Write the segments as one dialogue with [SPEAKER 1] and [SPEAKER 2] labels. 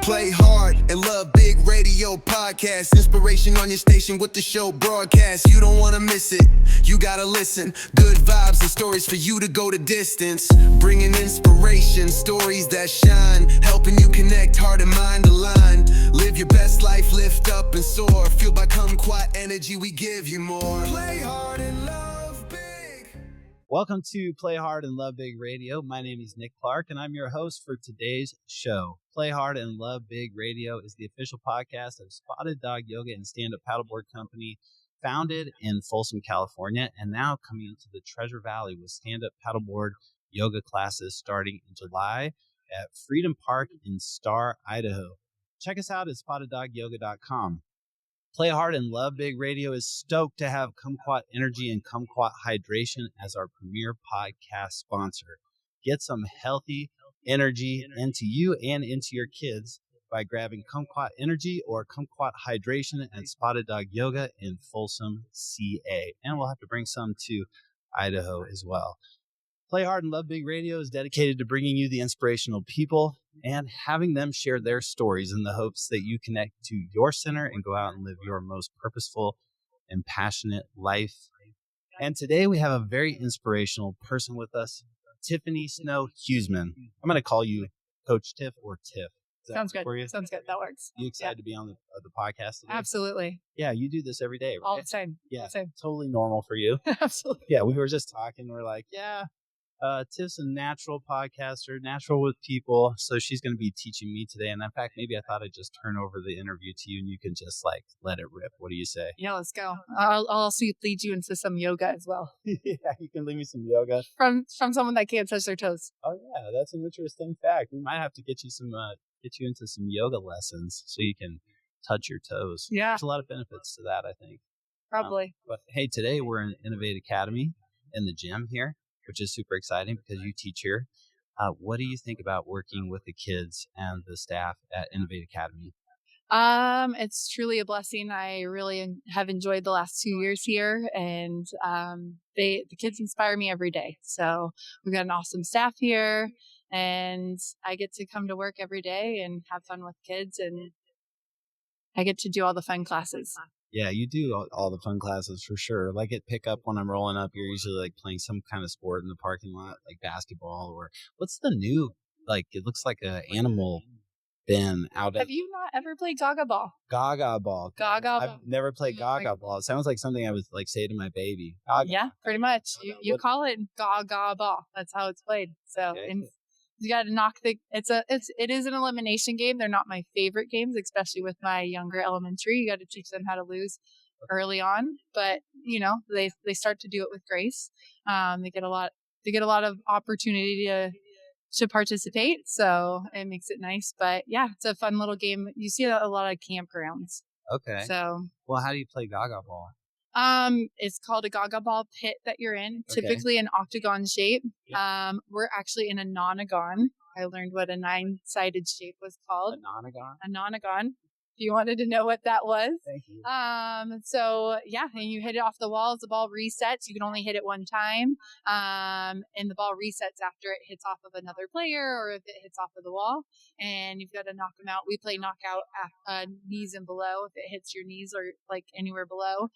[SPEAKER 1] Play hard and love big radio podcast. Inspiration on your station with the show broadcast. You don't want to miss it. You gotta listen. Good vibes and stories for you to go the distance. Bringing inspiration, stories that shine. Helping you connect heart and mind align. Live your best life, lift up and soar. Fueled by kumquat energy, we give you more. Play hard and love big.
[SPEAKER 2] Welcome to Play Hard and Love Big Radio. My name is Nick Clark, and I'm your host for today's show. Play Hard and Love Big Radio is the official podcast of Spotted Dog Yoga and Stand-Up Paddleboard Company, founded in Folsom, California, and now coming into the Treasure Valley with stand-up paddleboard yoga classes starting in July at Freedom Park in Star, Idaho. Check us out at spotteddogyoga.com. Play Hard and Love Big Radio is stoked to have Kumquat Energy and Kumquat Hydration as our premier podcast sponsor. Get some healthy energy into you and into your kids by grabbing Kumquat Energy or Kumquat Hydration at Spotted Dog Yoga in Folsom, CA. And we'll have to bring some to Idaho as well. Play Hard and Love Big Radio is dedicated to bringing you the inspirational people and having them share their stories in the hopes that you connect to your center and go out and live your most purposeful and passionate life. And today we have a very inspirational person with us, Tiffany Snow Huisman. I'm going to call you Coach Tiff or Tiff.
[SPEAKER 3] Sounds good. Sounds good. That works.
[SPEAKER 2] You excited to be on the podcast today?
[SPEAKER 3] Absolutely.
[SPEAKER 2] Yeah, you do this every day, right?
[SPEAKER 3] All the time.
[SPEAKER 2] Yeah,
[SPEAKER 3] all the time.
[SPEAKER 2] Totally normal for you.
[SPEAKER 3] Absolutely.
[SPEAKER 2] Yeah, we were just talking. We're like, Tiff's a natural podcaster, natural with people. So she's going to be teaching me today. And in fact, maybe I thought I'd just turn over the interview to you and you can just like let it rip. What do you say?
[SPEAKER 3] Yeah, let's go. I'll also lead you into some yoga as well.
[SPEAKER 2] Yeah, you can leave me some yoga.
[SPEAKER 3] From someone that can't touch their toes.
[SPEAKER 2] Oh, yeah, that's an interesting fact. We might have to get you into some yoga lessons so you can touch your toes.
[SPEAKER 3] Yeah.
[SPEAKER 2] There's a lot of benefits to that, I think.
[SPEAKER 3] Probably.
[SPEAKER 2] But hey, today we're in Innovate Academy in the gym here, which is super exciting because you teach here. What do you think about working with the kids and the staff at Innovate Academy?
[SPEAKER 3] It's truly a blessing. I really have enjoyed the last 2 years here, and the kids inspire me every day. So we've got an awesome staff here, and I get to come to work every day and have fun with kids, and I get to do all the fun classes.
[SPEAKER 2] Yeah, you do all the fun classes for sure. Like at pickup when I'm rolling up, you're usually like playing some kind of sport in the parking lot, like basketball or what's the new, like it looks like a animal bin out at.
[SPEAKER 3] Have you not ever played Gaga Ball?
[SPEAKER 2] Gaga Ball.
[SPEAKER 3] Gaga Ball.
[SPEAKER 2] I've never played Gaga Ball. It sounds like something I would like say to my baby. Gaga.
[SPEAKER 3] Yeah, pretty much. You call it Gaga Ball. That's how it's played. So
[SPEAKER 2] Okay.
[SPEAKER 3] and you got to knock it is an elimination game. They're not my favorite games, especially with my younger elementary. You got to teach them how to lose early on, but they start to do it with grace. They get a lot of opportunity to participate, so it makes it nice. But yeah, it's a fun little game. You see it at a lot of campgrounds.
[SPEAKER 2] Okay.
[SPEAKER 3] So
[SPEAKER 2] Well, how do you play Gaga Ball?
[SPEAKER 3] it's called a Gaga Ball pit that you're in,
[SPEAKER 2] Okay.
[SPEAKER 3] typically an octagon shape. We're actually in a nonagon. I learned what a 9-sided shape was called.
[SPEAKER 2] A
[SPEAKER 3] A nonagon. If you wanted to know what that was.
[SPEAKER 2] Thank you.
[SPEAKER 3] So yeah, and you hit it off the wall as the ball resets. You can only hit it one time. And the ball resets after it hits off of another player or if it hits off of the wall, and you've got to knock them out. We play knockout at knees and below. If it hits your knees or like anywhere below,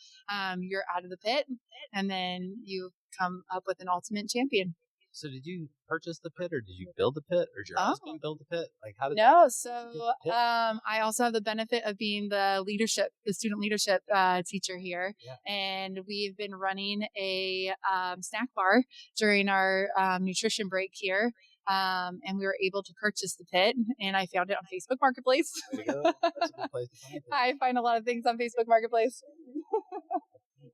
[SPEAKER 3] you're out of the pit, and then you come up with an ultimate champion.
[SPEAKER 2] So did you purchase the pit or did you build the pit or did your husband build the pit? Like how did
[SPEAKER 3] No, so I also have the benefit of being the student leadership teacher here.
[SPEAKER 2] Yeah.
[SPEAKER 3] And we've been running a snack bar during our nutrition break here. And we were able to purchase the pit, and I found it on Facebook Marketplace.
[SPEAKER 2] There you go. That's a good place to find it.
[SPEAKER 3] I find a lot of things on Facebook Marketplace.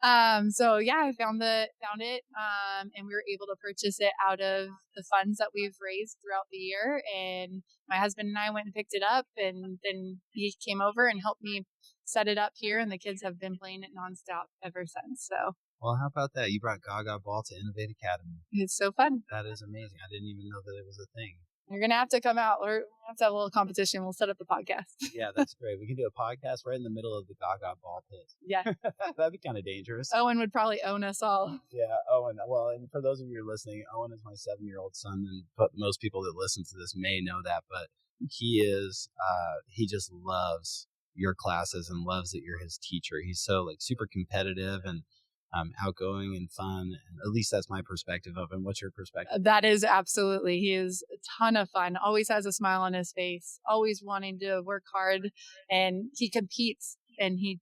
[SPEAKER 3] So yeah, I found it, and we were able to purchase it out of the funds that we've raised throughout the year. And my husband and I went and picked it up, and then he came over and helped me set it up here, and the kids have been playing it nonstop ever since. So.
[SPEAKER 2] Well, how about that? You brought Gaga Ball to Innovate Academy.
[SPEAKER 3] It's so fun.
[SPEAKER 2] That is amazing. I didn't even know that it was a thing.
[SPEAKER 3] You're going to have to come out. We're going to have to have a little competition. We'll set up the podcast.
[SPEAKER 2] Yeah, that's great. We can do a podcast right in the middle of the Gaga ball pit.
[SPEAKER 3] Yeah.
[SPEAKER 2] That'd be kind of dangerous.
[SPEAKER 3] Owen would probably own us all.
[SPEAKER 2] Yeah, Owen. Well, and for those of you who are listening, Owen is my 7-year-old son, and but most people that listen to this may know that, but he just loves your classes and loves that you're his teacher. He's so like super competitive and outgoing and fun. And at least that's my perspective of him. What's your perspective?
[SPEAKER 3] That is absolutely. He is a ton of fun. Always has a smile on his face. Always wanting to work hard, and he competes. And he's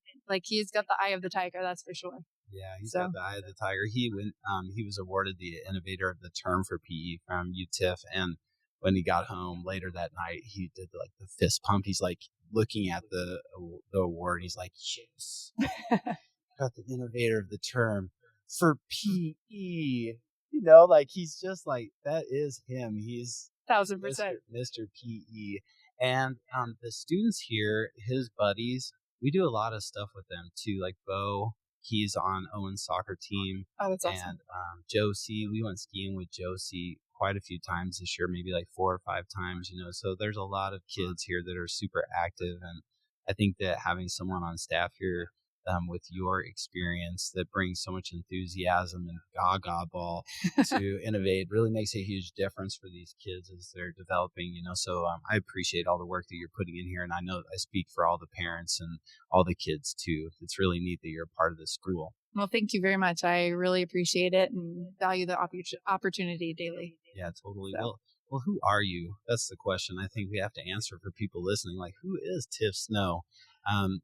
[SPEAKER 3] got the eye of the tiger. That's for sure.
[SPEAKER 2] Yeah, he's got the eye of the tiger. He went. He was awarded the Innovator of the Term for PE from UTIF, and when he got home later that night, he did like the fist pump. He's like looking at the award. He's like, yes. Got the Innovator of the Term for PE. Like he's just like, that is him. He's
[SPEAKER 3] 1000%.
[SPEAKER 2] Mr. PE. And the students here, his buddies, we do a lot of stuff with them too. Like Bo, he's on Owen's soccer team.
[SPEAKER 3] Oh, that's awesome.
[SPEAKER 2] And Josie, we went skiing with Josie quite a few times this year, maybe like 4 or 5 times, So there's a lot of kids here that are super active. And I think that having someone on staff here with your experience that brings so much enthusiasm and gaga ball to Innovate really makes a huge difference for these kids as they're developing, So I appreciate all the work that you're putting in here. And I know I speak for all the parents and all the kids too. It's really neat that you're a part of this school.
[SPEAKER 3] Well, thank you very much. I really appreciate it and value the opportunity daily.
[SPEAKER 2] Yeah, totally. Well, who are you? That's the question I think we have to answer for people listening. Like, who is Tiff Snow? And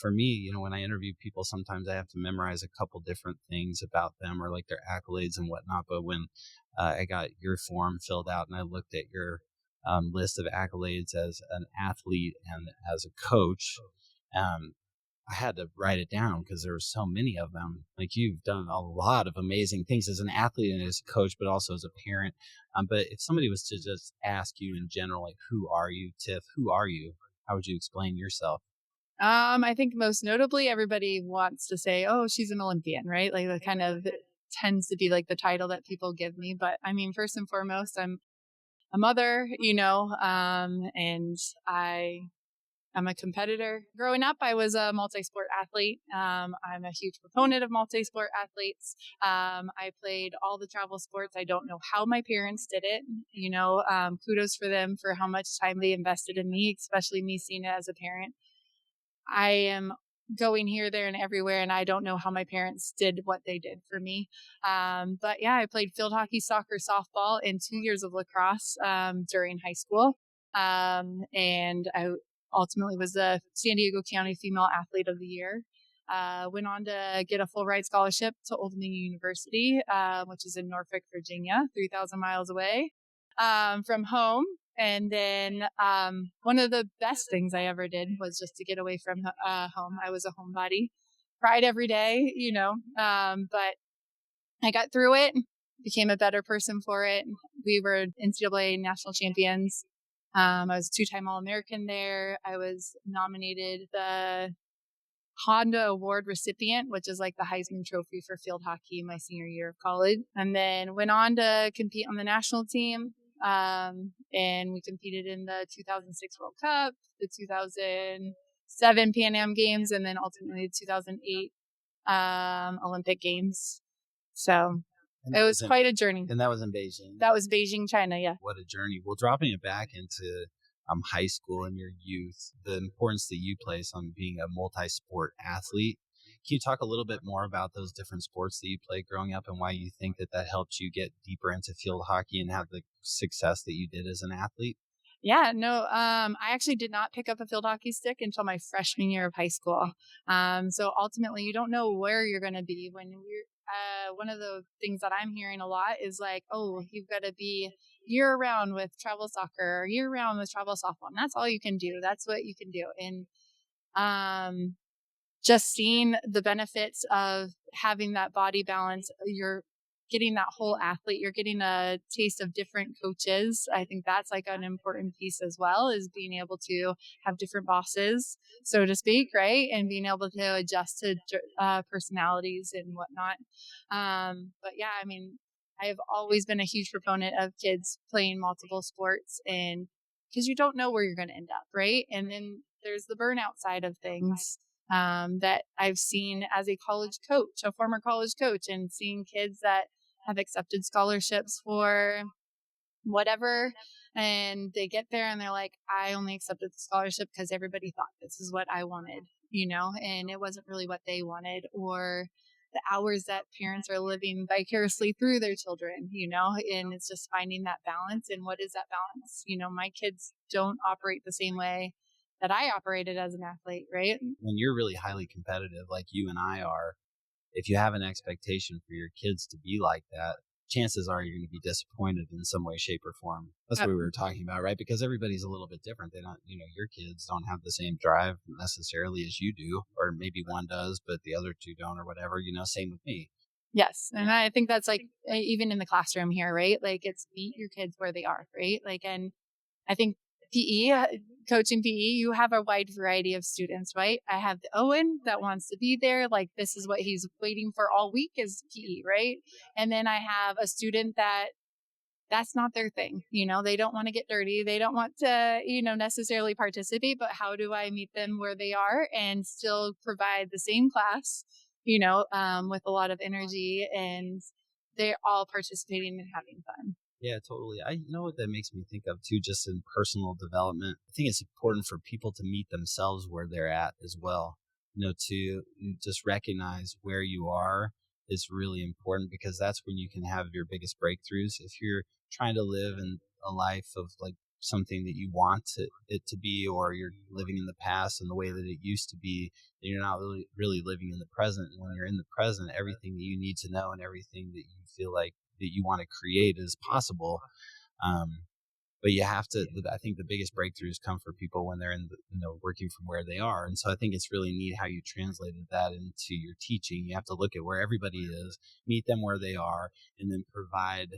[SPEAKER 2] for me, when I interview people, sometimes I have to memorize a couple different things about them or like their accolades and whatnot. But when I got your form filled out and I looked at your list of accolades as an athlete and as a coach, I had to write it down because there were so many of them. Like you've done a lot of amazing things as an athlete and as a coach, but also as a parent. But if somebody was to just ask you in general, like, who are you, Tiff? Who are you? How would you explain yourself?
[SPEAKER 3] I think most notably, everybody wants to say, "Oh, she's an Olympian," right? Like that kind of tends to be like the title that people give me. But I mean, first and foremost, I'm a mother, and I'm a competitor. Growing up, I was a multi-sport athlete. I'm a huge proponent of multi-sport athletes. I played all the travel sports. I don't know how my parents did it. Kudos for them for how much time they invested in me, especially me seeing it as a parent. I am going here, there, and everywhere, and I don't know how my parents did what they did for me. But yeah, I played field hockey, soccer, softball, and 2 years of lacrosse during high school. And I ultimately was the San Diego County Female Athlete of the Year. Went on to get a full ride scholarship to Old Dominion University, which is in Norfolk, Virginia, 3,000 miles away from home. And then one of the best things I ever did was just to get away from home. I was a homebody, cried every day, but I got through it, became a better person for it. We were NCAA national champions. I was a 2-time All-American there. I was nominated the Honda Award recipient, which is like the Heisman Trophy for field hockey my senior year of college. And then went on to compete on the national team. And we competed in the 2006 World Cup, the 2007 Pan Am Games, and then ultimately the 2008 Olympic Games. So it was quite a journey.
[SPEAKER 2] And that was in Beijing.
[SPEAKER 3] That was Beijing, China, yeah.
[SPEAKER 2] What a journey. Well, dropping it back into high school and your youth, the importance that you place on being a multi-sport athlete. Can you talk a little bit more about those different sports that you played growing up and why you think that helped you get deeper into field hockey and have the success that you did as an athlete?
[SPEAKER 3] Yeah, no, I actually did not pick up a field hockey stick until my freshman year of high school. So ultimately, you don't know where you're going to be when you're, one of the things that I'm hearing a lot is like, oh, you've got to be year round with travel soccer or year round with travel softball. And that's all you can do. That's what you can do. And, just seeing the benefits of having that body balance, you're getting that whole athlete, you're getting a taste of different coaches. I think that's like an important piece as well, is being able to have different bosses, so to speak, right? And being able to adjust to personalities and whatnot. But yeah, I mean, I've always been a huge proponent of kids playing multiple sports, and because you don't know where you're going to end up, right? And then there's the burnout side of things that I've seen as a college coach, a former college coach, and seeing kids that have accepted scholarships for whatever, and they get there and they're like, I only accepted the scholarship because everybody thought this is what I wanted, and it wasn't really what they wanted, or the hours that parents are living vicariously through their children, and it's just finding that balance. And what is that balance? My kids don't operate the same way that I operated as an athlete, right?
[SPEAKER 2] When you're really highly competitive, like you and I are, if you have an expectation for your kids to be like that, chances are you're going to be disappointed in some way, shape, or form. That's what we were talking about, right? Because everybody's a little bit different. They don't, your kids don't have the same drive necessarily as you do, or maybe one does, but the other two don't, or whatever, same with me.
[SPEAKER 3] Yes. And I think that's like, even in the classroom here, right? Like, it's meet your kids where they are, right? Like, and I think coaching PE, you have a wide variety of students, right? I have the Owen that wants to be there. Like, this is what he's waiting for all week is PE, right? And then I have a student that's not their thing. They don't want to get dirty. They don't want to, necessarily participate, but how do I meet them where they are and still provide the same class, with a lot of energy, and they're all participating and having fun.
[SPEAKER 2] Yeah, totally. You know what that makes me think of too, just in personal development. I think it's important for people to meet themselves where they're at as well. To just recognize where you are is really important, because that's when you can have your biggest breakthroughs. If you're trying to live in a life of like something that you want it to be, or you're living in the past and the way that it used to be, then you're not really living in the present. And when you're in the present, everything that you need to know and everything that you feel like that you want to create is possible. But you have to, I think the biggest breakthroughs come for people when they're working from where they are. And so I think it's really neat how you translated that into your teaching. You have to look at where everybody is, meet them where they are, and then provide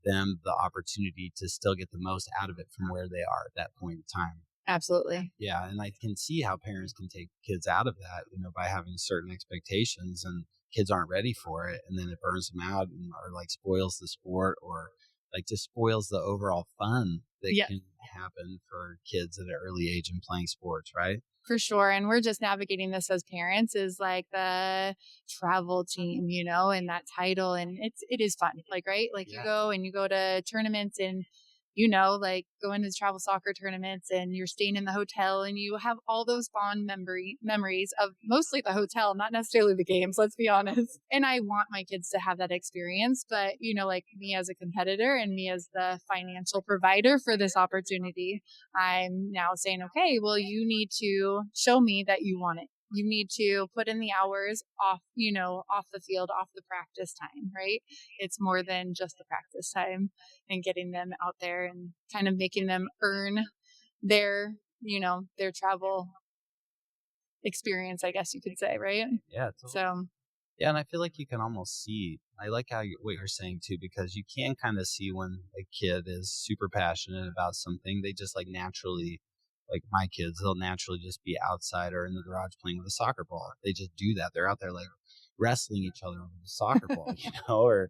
[SPEAKER 2] them the opportunity to still get the most out of it from where they are at that point in time.
[SPEAKER 3] Absolutely.
[SPEAKER 2] Yeah. And I can see how parents can take kids out of that, by having certain expectations, and kids aren't ready for it. And then it burns them out, or like spoils the sport, or like just spoils the overall fun that can happen for kids at an early age in playing sports, right?
[SPEAKER 3] For sure. And we're just navigating this as parents, is like the travel team, and that title. And it is fun. Like, right. Like you go to tournaments, and like going to travel soccer tournaments, and you're staying in the hotel, and you have all those fond memories of mostly the hotel, not necessarily the games, let's be honest. And I want my kids to have that experience, but like me as a competitor and me as the financial provider for this opportunity, I'm now saying, okay, well, you need to show me that you want it. You need to put in the hours off the field, off the practice time, right? It's more than just the practice time, and getting them out there and kind of making them earn their travel experience, I guess you could say, right?
[SPEAKER 2] Yeah. Totally.
[SPEAKER 3] So.
[SPEAKER 2] Yeah, and I feel like you can almost see, I like what you're saying too, because you can kind of see when a kid is super passionate about something. They just like naturally, like my kids, they'll naturally just be outside or in the garage playing with a soccer ball. They just do that. They're out there like wrestling each other with a soccer ball, or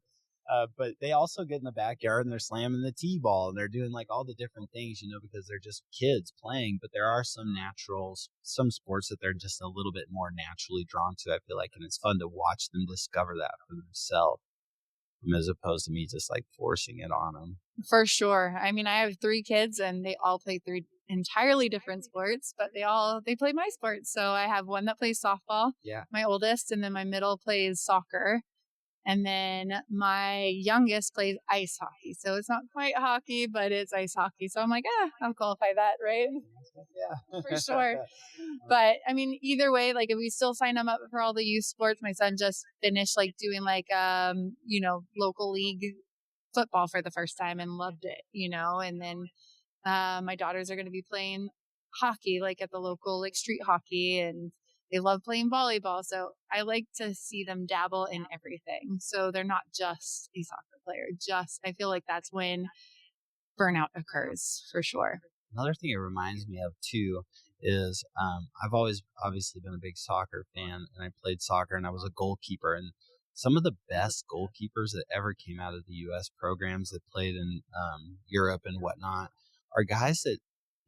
[SPEAKER 2] but they also get in the backyard and they're slamming the t-ball, and they're doing like all the different things, because they're just kids playing. But there are some sports that they're just a little bit more naturally drawn to, I feel like, and it's fun to watch them discover that for themselves, as opposed to me just like forcing it on them.
[SPEAKER 3] For sure. I mean, I have 3 kids, and they all play 3 entirely different sports, but they play my sports. So I have one that plays softball, my oldest, and then my middle plays soccer. And then my youngest plays ice hockey. So it's not quite hockey, but it's ice hockey. So I'm like, I'll qualify that, right?
[SPEAKER 2] Yeah.
[SPEAKER 3] For sure. But I mean, either way, like if we still sign them up for all the youth sports, my son just finished like doing like, local league football for the first time and loved it, and then my daughters are going to be playing hockey, like at the local like street hockey, and they love playing volleyball. So I like to see them dabble in everything. So they're not just a soccer player. I feel like that's when burnout occurs, for sure.
[SPEAKER 2] Another thing it reminds me of too is I've always obviously been a big soccer fan, and I played soccer, and I was a goalkeeper. And some of the best goalkeepers that ever came out of the U.S. programs that played in Europe and whatnot are guys that,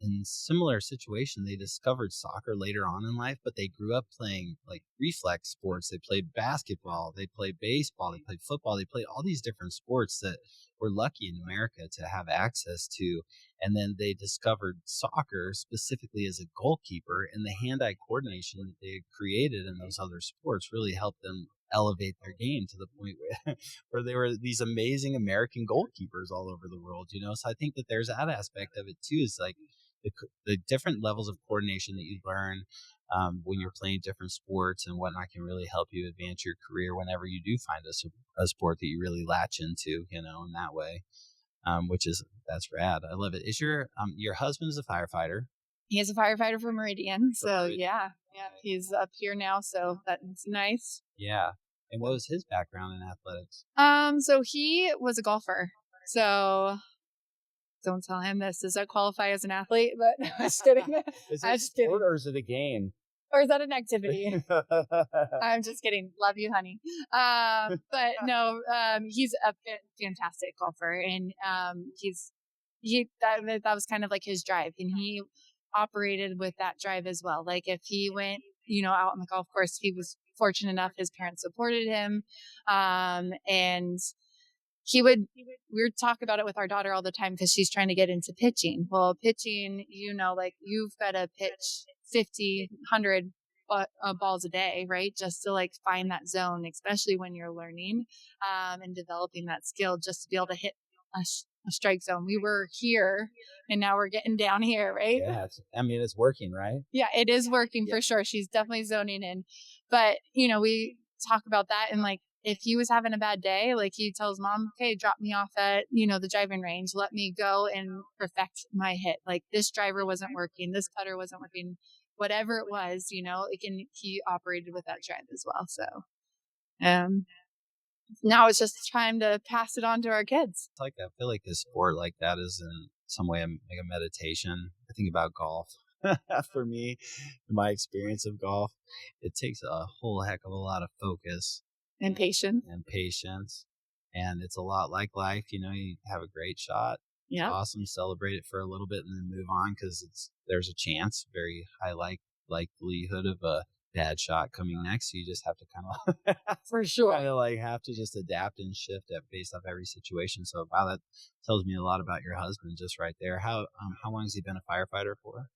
[SPEAKER 2] in similar situation, they discovered soccer later on in life, but they grew up playing like reflex sports. They played basketball, they played baseball, they played football, they played all these different sports that we're lucky in America to have access to. And then they discovered soccer specifically as a goalkeeper, and the hand-eye coordination that they created in those other sports really helped them elevate their game to the point where they were these amazing American goalkeepers all over the world, So I think that there's that aspect of it too. Is like the different levels of coordination that you learn when you're playing different sports and whatnot can really help you advance your career whenever you do find a sport that you really latch into, in that way, that's rad. I love it. Is your husband is a firefighter?
[SPEAKER 3] He is a firefighter for Meridian. So yeah, he's up here now. So that's nice.
[SPEAKER 2] Yeah. And what was his background in athletics?
[SPEAKER 3] So he was a golfer. So don't tell him this. Does that qualify as an athlete? But no, I was kidding.
[SPEAKER 2] Is it a sport or is it a game?
[SPEAKER 3] Or is that an activity? I'm just kidding. Love you, honey. But no, he's a fantastic golfer, and that was kind of like his drive, and he operated with that drive as well. Like if he went, out on the golf course, he was fortunate enough his parents supported him, and we would talk about it with our daughter all the time because she's trying to get into pitching. Well, pitching, like you've got to pitch 50, 100 balls a day, right? Just to like find that zone, especially when you're learning and developing that skill, just to be able to hit a strike zone. We were here and now we're getting down here, right?
[SPEAKER 2] Yeah, it's working, right?
[SPEAKER 3] Yeah, it is working for sure. She's definitely zoning in. But, we talk about that, and like if he was having a bad day, like he tells mom, okay, drop me off at, the driving range. Let me go and perfect my hit. Like this driver wasn't working. This putter wasn't working. Whatever it was, he operated with that drive as well. So now it's just time to pass it on to our kids.
[SPEAKER 2] I feel like a sport like that is in some way like a meditation. I think about golf. For me, in my experience of golf, it takes a whole heck of a lot of focus.
[SPEAKER 3] And patience.
[SPEAKER 2] And it's a lot like life. You have a great shot.
[SPEAKER 3] Yeah.
[SPEAKER 2] Awesome. Celebrate it for a little bit and then move on because there's a chance, very high likelihood of a bad shot coming next. So you just have to kind of
[SPEAKER 3] for sure
[SPEAKER 2] have to just adapt and shift it based off every situation. So wow, that tells me a lot about your husband just right there. How long has he been a firefighter for?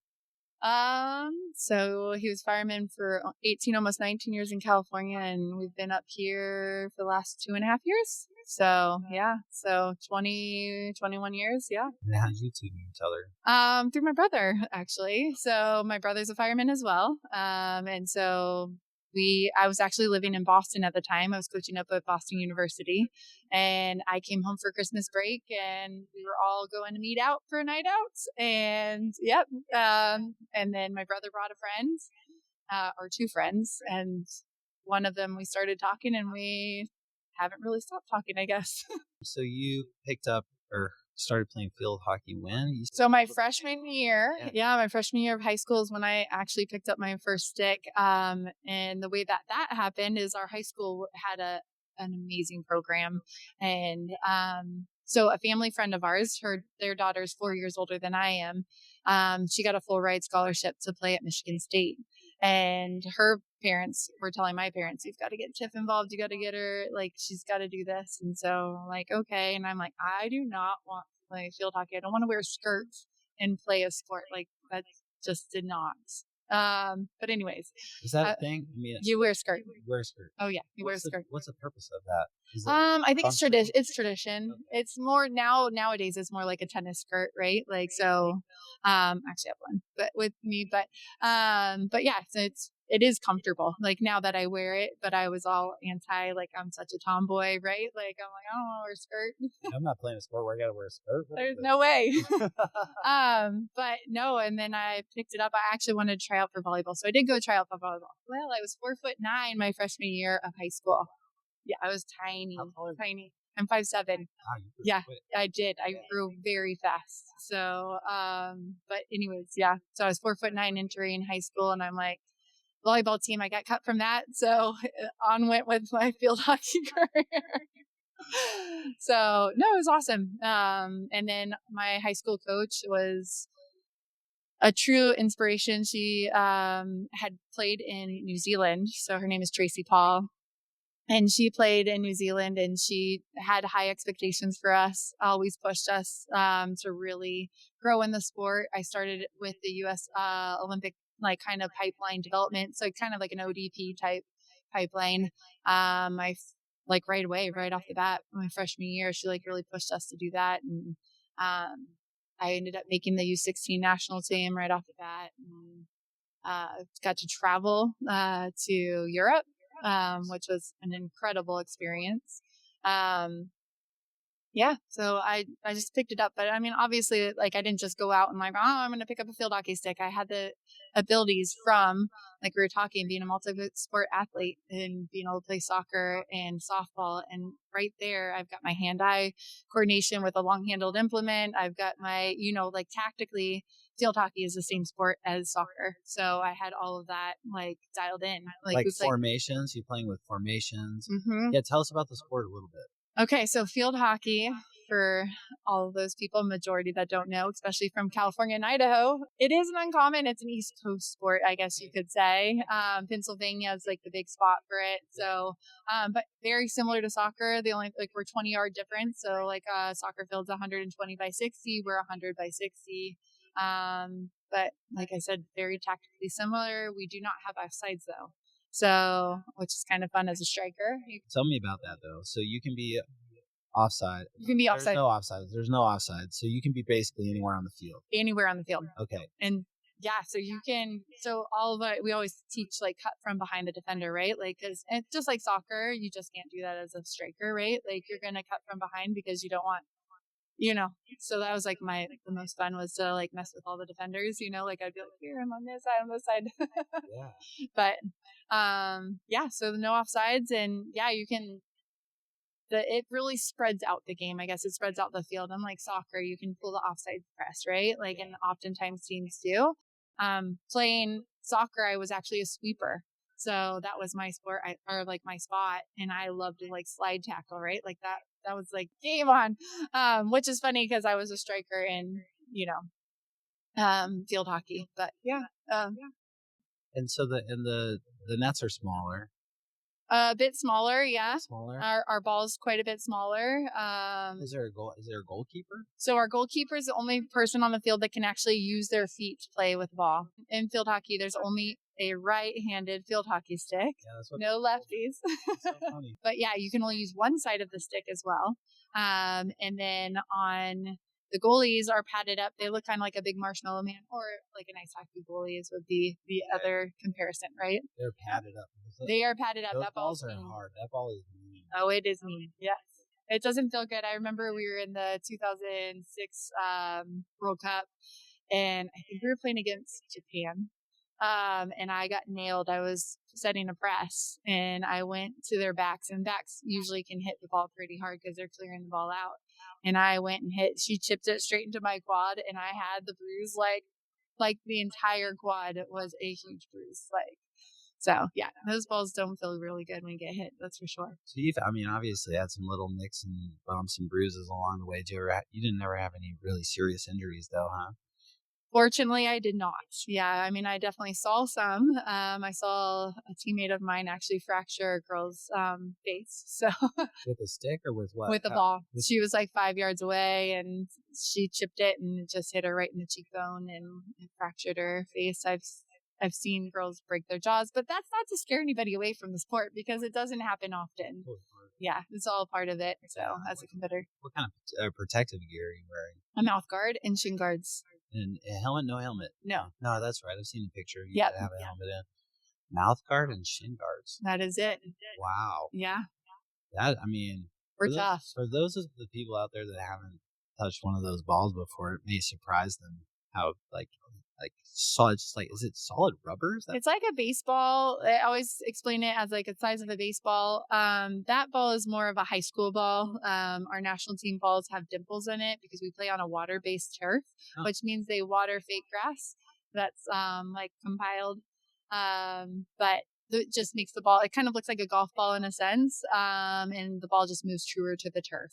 [SPEAKER 3] So he was fireman for 18, almost 19 years in California, and we've been up here for the last 2.5 years. So yeah, so 21 years. Yeah.
[SPEAKER 2] And how did you two know each other?
[SPEAKER 3] Through my brother, actually. So my brother's a fireman as well. And so I was actually living in Boston at the time. I was coaching up at Boston University, and I came home for Christmas break, and we were all going to meet out for a night out. And yep. And then my brother brought a friend, or two friends, and one of them we started talking, and we haven't really stopped talking, I guess.
[SPEAKER 2] So you picked up or started playing field hockey when?
[SPEAKER 3] So my freshman year, my freshman year of high school is when I actually picked up my first stick. And the way that happened is our high school had an amazing program. And so a family friend of ours, their daughter's 4 years older than I am. She got a full ride scholarship to play at Michigan State. And her parents were telling my parents, you've got to get Tiff involved. You got to get her, like, she's got to do this. And so I'm like, okay. And I'm like, I do not want to play field hockey. I don't want to wear skirts and play a sport. Like, that just did not. But anyways.
[SPEAKER 2] Is that a thing? I mean,
[SPEAKER 3] you wear a skirt.
[SPEAKER 2] You wear a skirt.
[SPEAKER 3] Oh yeah. You wear a skirt.
[SPEAKER 2] What's the purpose of that?
[SPEAKER 3] I think it's tradition. It's tradition. Okay. It's more nowadays it's more like a tennis skirt, right? Like, so, actually I have one, but with me, but yeah, so it is comfortable. Like now that I wear it, but I was all anti, like I'm such a tomboy, right? Like I'm like, I don't want to wear a skirt.
[SPEAKER 2] I'm not playing a sport where I got to wear a skirt.
[SPEAKER 3] There's no way. But no, and then I picked it up. I actually wanted to try out for volleyball. So I did go try out for volleyball. Well, I was 4'9" my freshman year of high school. Yeah, I was tiny. I'm 5'7". Yeah, I did. I grew very fast. So, but anyways, yeah. So I was 4'9" entering high school, and I'm like, volleyball team. I got cut from that. So on went with my field hockey career. So no, it was awesome. And then my high school coach was a true inspiration. She had played in New Zealand. So her name is Tracy Paul. And she played in New Zealand, and she had high expectations for us, always pushed us to really grow in the sport. I started with the U.S. Olympic like kind of pipeline development. So kind of like an ODP type pipeline. Like right away, right off the bat, my freshman year, she like really pushed us to do that. And I ended up making the U16 national team right off the bat. And got to travel to Europe, which was an incredible experience. So I just picked it up. But I mean, obviously, like I didn't just go out and like, oh, I'm going to pick up a field hockey stick. I had the abilities from, like we were talking, being a multi-sport athlete and being able to play soccer and softball. And right there, I've got my hand-eye coordination with a long-handled implement. I've got my, like tactically, field hockey is the same sport as soccer. So I had all of that like dialed in.
[SPEAKER 2] Like formations, you playing with formations.
[SPEAKER 3] Mm-hmm.
[SPEAKER 2] Yeah, tell us about the sport a little bit.
[SPEAKER 3] Okay, so field hockey, for all of those people, majority that don't know, especially from California and Idaho, it isn't uncommon. It's an East Coast sport, I guess you could say. Pennsylvania is like the big spot for it. So, but very similar to soccer. The only we're 20-yard difference. So like soccer field's 120 by 60, we're 100 by 60. But like I said, very tactically similar. We do not have offsides though. So, which is kind of fun as a striker.
[SPEAKER 2] Tell me about that though. So you can be offside.
[SPEAKER 3] You can be offside.
[SPEAKER 2] There's no offside. So you can be basically anywhere on the field.
[SPEAKER 3] Anywhere on the field.
[SPEAKER 2] Okay.
[SPEAKER 3] And yeah, so all of it, we always teach like cut from behind the defender, right? Like, cause it's just like soccer, you just can't do that as a striker, right? Like you're going to cut from behind because you don't want, so that was like the most fun was to like mess with all the defenders, like I'd be like, here, I'm on this side, on this side.
[SPEAKER 2] Yeah.
[SPEAKER 3] But, so no offsides and yeah, it really spreads out the game. I guess it spreads out the field. Unlike soccer, you can pull the offside press, right? Like, and oftentimes teams do. Playing soccer, I was actually a sweeper. So that was my sport, my spot. And I loved to like slide tackle, right? Like that was like game on. Which is funny because I was a striker in, field hockey, but yeah.
[SPEAKER 2] And so the nets are smaller.
[SPEAKER 3] A bit smaller, yeah.
[SPEAKER 2] Smaller.
[SPEAKER 3] Our ball's quite a bit smaller.
[SPEAKER 2] Is there a goalkeeper?
[SPEAKER 3] So our goalkeeper is the only person on the field that can actually use their feet to play with the ball. In field hockey, there's only a right-handed field hockey stick. Yeah, that's what no lefties.
[SPEAKER 2] That's so funny.
[SPEAKER 3] But yeah, you can only use one side of the stick as well. And then on the goalies are padded up. They look kind of like a big marshmallow man, or like an ice hockey goalies would be the other comparison, right?
[SPEAKER 2] They're padded up.
[SPEAKER 3] They are padded up.
[SPEAKER 2] Those
[SPEAKER 3] that
[SPEAKER 2] balls are hard. That ball is mean.
[SPEAKER 3] Oh, it is mean. Yes. It doesn't feel good. I remember we were in the 2006 World Cup, and I think we were playing against Japan. And I got nailed. I was setting a press, and I went to their backs, and backs usually can hit the ball pretty hard because they're clearing the ball out. And I went and she chipped it straight into my quad, and I had the bruise like the entire quad was a huge bruise. So yeah, those balls don't feel really good when you get hit. That's for sure.
[SPEAKER 2] So obviously had some little nicks and bumps and bruises along the way. You didn't ever have any really serious injuries though, huh?
[SPEAKER 3] Fortunately, I did not. Yeah, I definitely saw some. I saw a teammate of mine actually fracture a girl's face. So
[SPEAKER 2] with a stick or with what?
[SPEAKER 3] With a ball. She was like 5 yards away, and she chipped it and it just hit her right in the cheekbone and it fractured her face. I've seen girls break their jaws, but that's not to scare anybody away from the sport because it doesn't happen often. Yeah, it's all part of it. So as a competitor.
[SPEAKER 2] What kind of protective gear are you wearing?
[SPEAKER 3] A mouth guard and shin guards.
[SPEAKER 2] And a helmet? No helmet?
[SPEAKER 3] No.
[SPEAKER 2] No, that's right. I've seen the picture. You
[SPEAKER 3] yeah.
[SPEAKER 2] have a helmet in. Mouth guard and shin guards.
[SPEAKER 3] That is it.
[SPEAKER 2] Wow.
[SPEAKER 3] Yeah.
[SPEAKER 2] We're
[SPEAKER 3] tough.
[SPEAKER 2] For those of the people out there that haven't touched one of those balls before, it may surprise them how solid. Is it solid rubber?
[SPEAKER 3] It's like a baseball. I always explain it as like the size of a baseball. That ball is more of a high school ball. Our national team balls have dimples in it because we play on a water-based turf, which means they water fake grass that's compiled But it just makes the ball, it kind of looks like a golf ball in a sense. And the ball just moves truer to the turf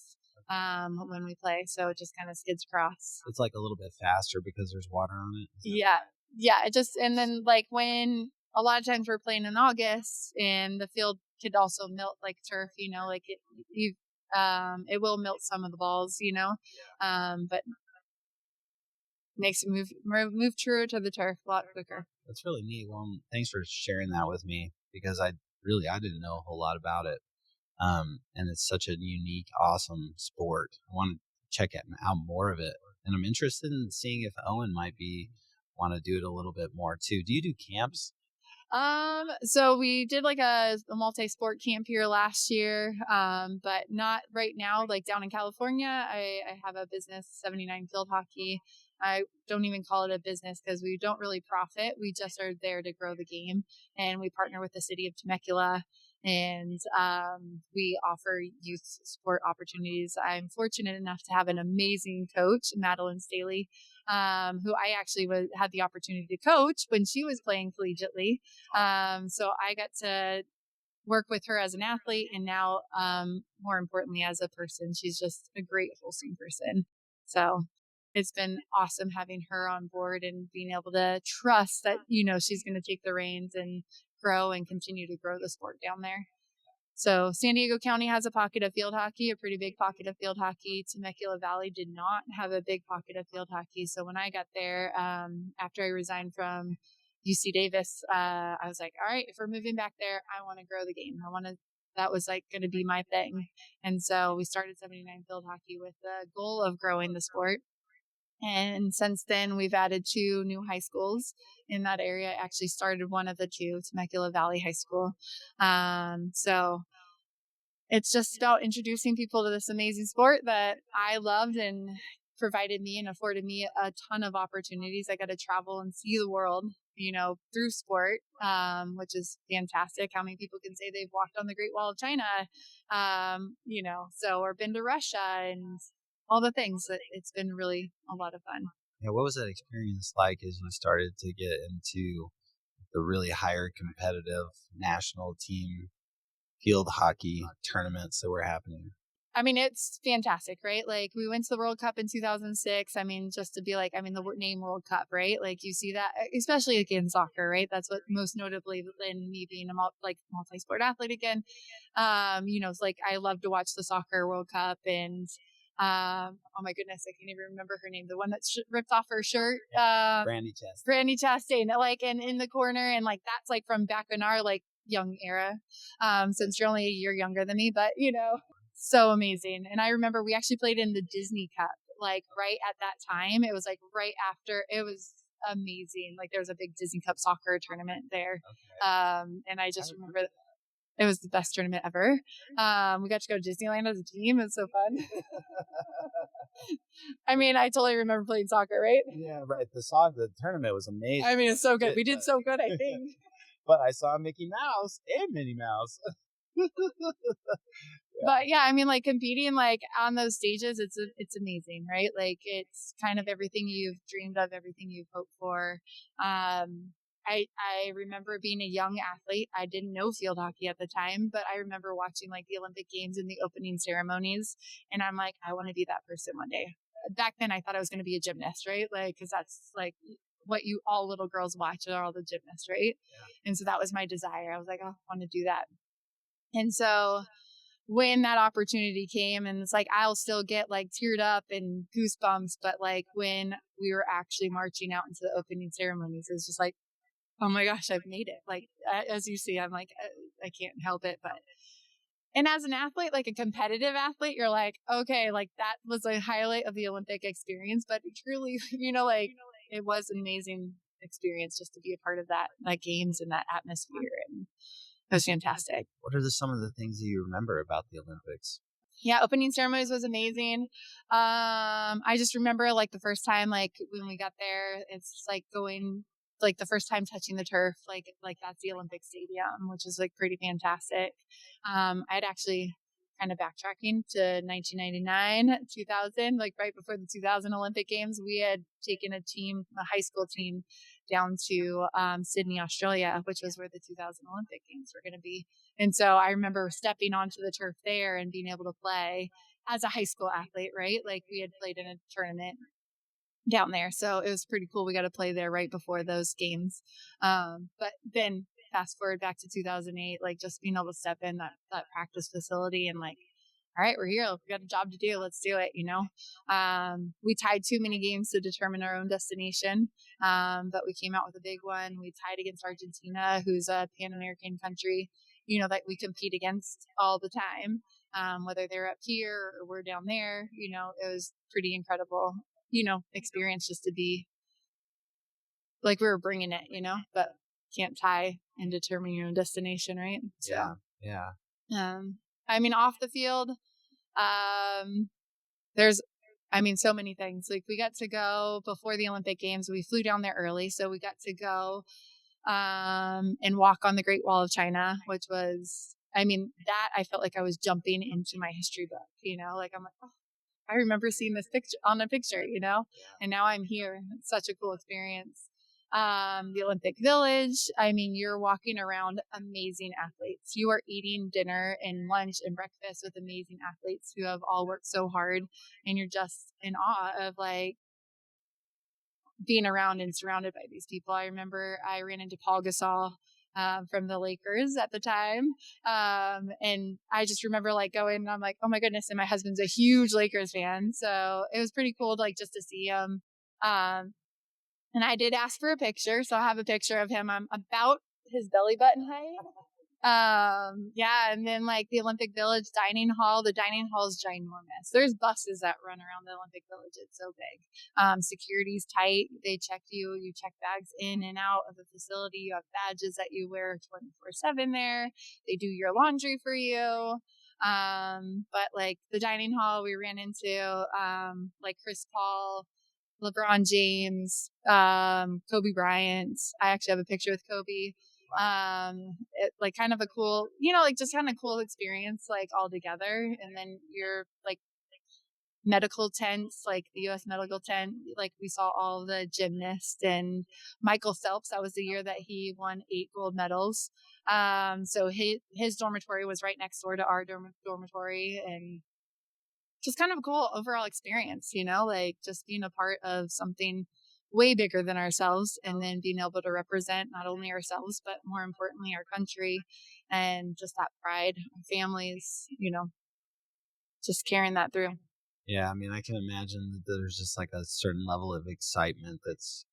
[SPEAKER 3] when we play. So it just kind of skids across.
[SPEAKER 2] It's like a little bit faster because there's water on it.
[SPEAKER 3] Yeah. Yeah. It just, and then like when a lot of times we're playing in August and the field could also melt like turf, like it will melt some of the balls, but makes it move truer to the turf a lot quicker.
[SPEAKER 2] That's really neat. Well, thanks for sharing that with me because I didn't know a whole lot about it. And it's such a unique, awesome sport. I want to check out more of it. And I'm interested in seeing if Owen might want to do it a little bit more too. Do you do camps?
[SPEAKER 3] So we did like a multi-sport camp here last year, but not right now. Like down in California, I have a business, 79 Field Hockey. I don't even call it a business because we don't really profit. We just are there to grow the game, and we partner with the city of Temecula, and we offer youth sport opportunities. I'm fortunate enough to have an amazing coach, Madeline Staley, who I actually had the opportunity to coach when she was playing collegiately. So I got to work with her as an athlete, and now, more importantly, as a person. She's just a great, wholesome person. So it's been awesome having her on board and being able to trust that, she's going to take the reins and grow and continue to grow the sport down there. So San Diego County has a pocket of field hockey, a pretty big pocket of field hockey. Temecula Valley did not have a big pocket of field hockey. So when I got there, after I resigned from UC Davis, I was like, all right, if we're moving back there, I want to grow the game. That was like going to be my thing. And so we started 79 Field Hockey with the goal of growing the sport. And since then, we've added 2 new high schools in that area. I actually started one of the 2, Temecula Valley High School. So it's just about introducing people to this amazing sport that I loved and provided me and afforded me a ton of opportunities. I got to travel and see the world, through sport, which is fantastic. How many people can say they've walked on the Great Wall of China, or been to Russia and all the things. It's been really a lot of fun.
[SPEAKER 2] Yeah, what was that experience like as you started to get into the really higher competitive national team field hockey tournaments that were happening?
[SPEAKER 3] I mean, it's fantastic, right? Like we went to the World Cup in 2006. I mean, just to be the name World Cup, right? Like you see that, especially like in soccer, right? That's what most notably in me being a multi-sport athlete again. It's like I love to watch the soccer World Cup and oh my goodness, I can't even remember her name. The one that ripped off her shirt.
[SPEAKER 2] Brandy
[SPEAKER 3] Chastain, and in the corner. And like, that's like from back in our like young era. Since you're only a year younger than me, but so amazing. And I remember we actually played in the Disney Cup, like right at that time. It was like right after. It was amazing. Like there was a big Disney Cup soccer tournament there. Okay. And I just remember that. It was the best tournament ever. We got to go to Disneyland as a team. It was so fun. I mean, I totally remember playing soccer, right?
[SPEAKER 2] Yeah, right. The tournament was amazing.
[SPEAKER 3] I mean, it's so good. We did so good, I think.
[SPEAKER 2] But I saw Mickey Mouse and Minnie Mouse.
[SPEAKER 3] Yeah. But yeah, I mean, like competing like on those stages, it's amazing, right? Like it's kind of everything you've dreamed of, everything you've hoped for. I remember being a young athlete. I didn't know field hockey at the time, but I remember watching like the Olympic Games and the opening ceremonies. And I'm like, I want to be that person one day. Back then I thought I was going to be a gymnast, right? Like, cause that's like what all little girls watch are all the gymnasts, right? Yeah. And so that was my desire. I was like, oh, I want to do that. And so when that opportunity came, and it's like, I'll still get like teared up and goosebumps, but like when we were actually marching out into the opening ceremonies, it was just like, oh my gosh, I've made it. Like, as you see, I'm like, I can't help it. And as an athlete, like a competitive athlete, you're like, okay, like that was a highlight of the Olympic experience, but truly, it was an amazing experience just to be a part of that games and that atmosphere. And it was fantastic.
[SPEAKER 2] What are some of the things that you remember about the Olympics?
[SPEAKER 3] Yeah, opening ceremonies was amazing. I just remember like the first time, like when we got there, it's just like going, like the first time touching the turf, like that's the Olympic Stadium, which is like pretty fantastic. I'd actually kind of backtracking to 1999, 2000, like right before the 2000 Olympic Games, we had taken a high school team down to Sydney, Australia, which was where the 2000 Olympic Games were going to be. And so I remember stepping onto the turf there and being able to play as a high school athlete, right? Like we had played in a tournament down there. So it was pretty cool. We got to play there right before those games. But then fast forward back to 2008, like just being able to step in that practice facility and like, all right, we're here. We got a job to do. Let's do it. We tied too many games to determine our own destination. But we came out with a big one. We tied against Argentina, who's a Pan-American country, that we compete against all the time. Whether they're up here or we're down there, it was pretty incredible, experience just to be like we were bringing it, but can't tie and determine your own destination, right? So,
[SPEAKER 2] Yeah.
[SPEAKER 3] Off the field, there's, so many things. Like we got to go before the Olympic Games. We flew down there early, so we got to go and walk on the Great Wall of China, which was, that I felt like I was jumping into my history book. Like I'm like, oh, I remember seeing this picture on a picture, and now I'm here. It's such a cool experience. The Olympic Village. You're walking around amazing athletes. You are eating dinner and lunch and breakfast with amazing athletes who have all worked so hard, and you're just in awe of like being around and surrounded by these people. I remember I ran into Paul Gasol from the Lakers at the time. And I just remember like going and I'm like, oh my goodness. And my husband's a huge Lakers fan. So it was pretty cool to like just to see him. And I did ask for a picture. So I have a picture of him. I'm about his belly button height. And then like the Olympic Village dining hall, the dining hall is ginormous. There's buses that run around the Olympic Village. It's so big. Security's tight. They check you check bags in and out of the facility. You have badges that you wear 24/7 there. They do your laundry for you. But like the dining hall we ran into, like Chris Paul, LeBron James, Kobe Bryant. I actually have a picture with Kobe. Like kind of a cool, like just kind of cool experience, like all together. And then you're like medical tents, like the U.S. medical tent, like we saw all the gymnasts and Michael Phelps. That was the year that he won 8 gold medals. So his dormitory was right next door to our dormitory, and just kind of a cool overall experience, like just being a part of something way bigger than ourselves, and then being able to represent not only ourselves, but more importantly, our country, and just that pride, our families, just carrying that through.
[SPEAKER 2] Yeah. I can imagine that there's just like a certain level of excitement that's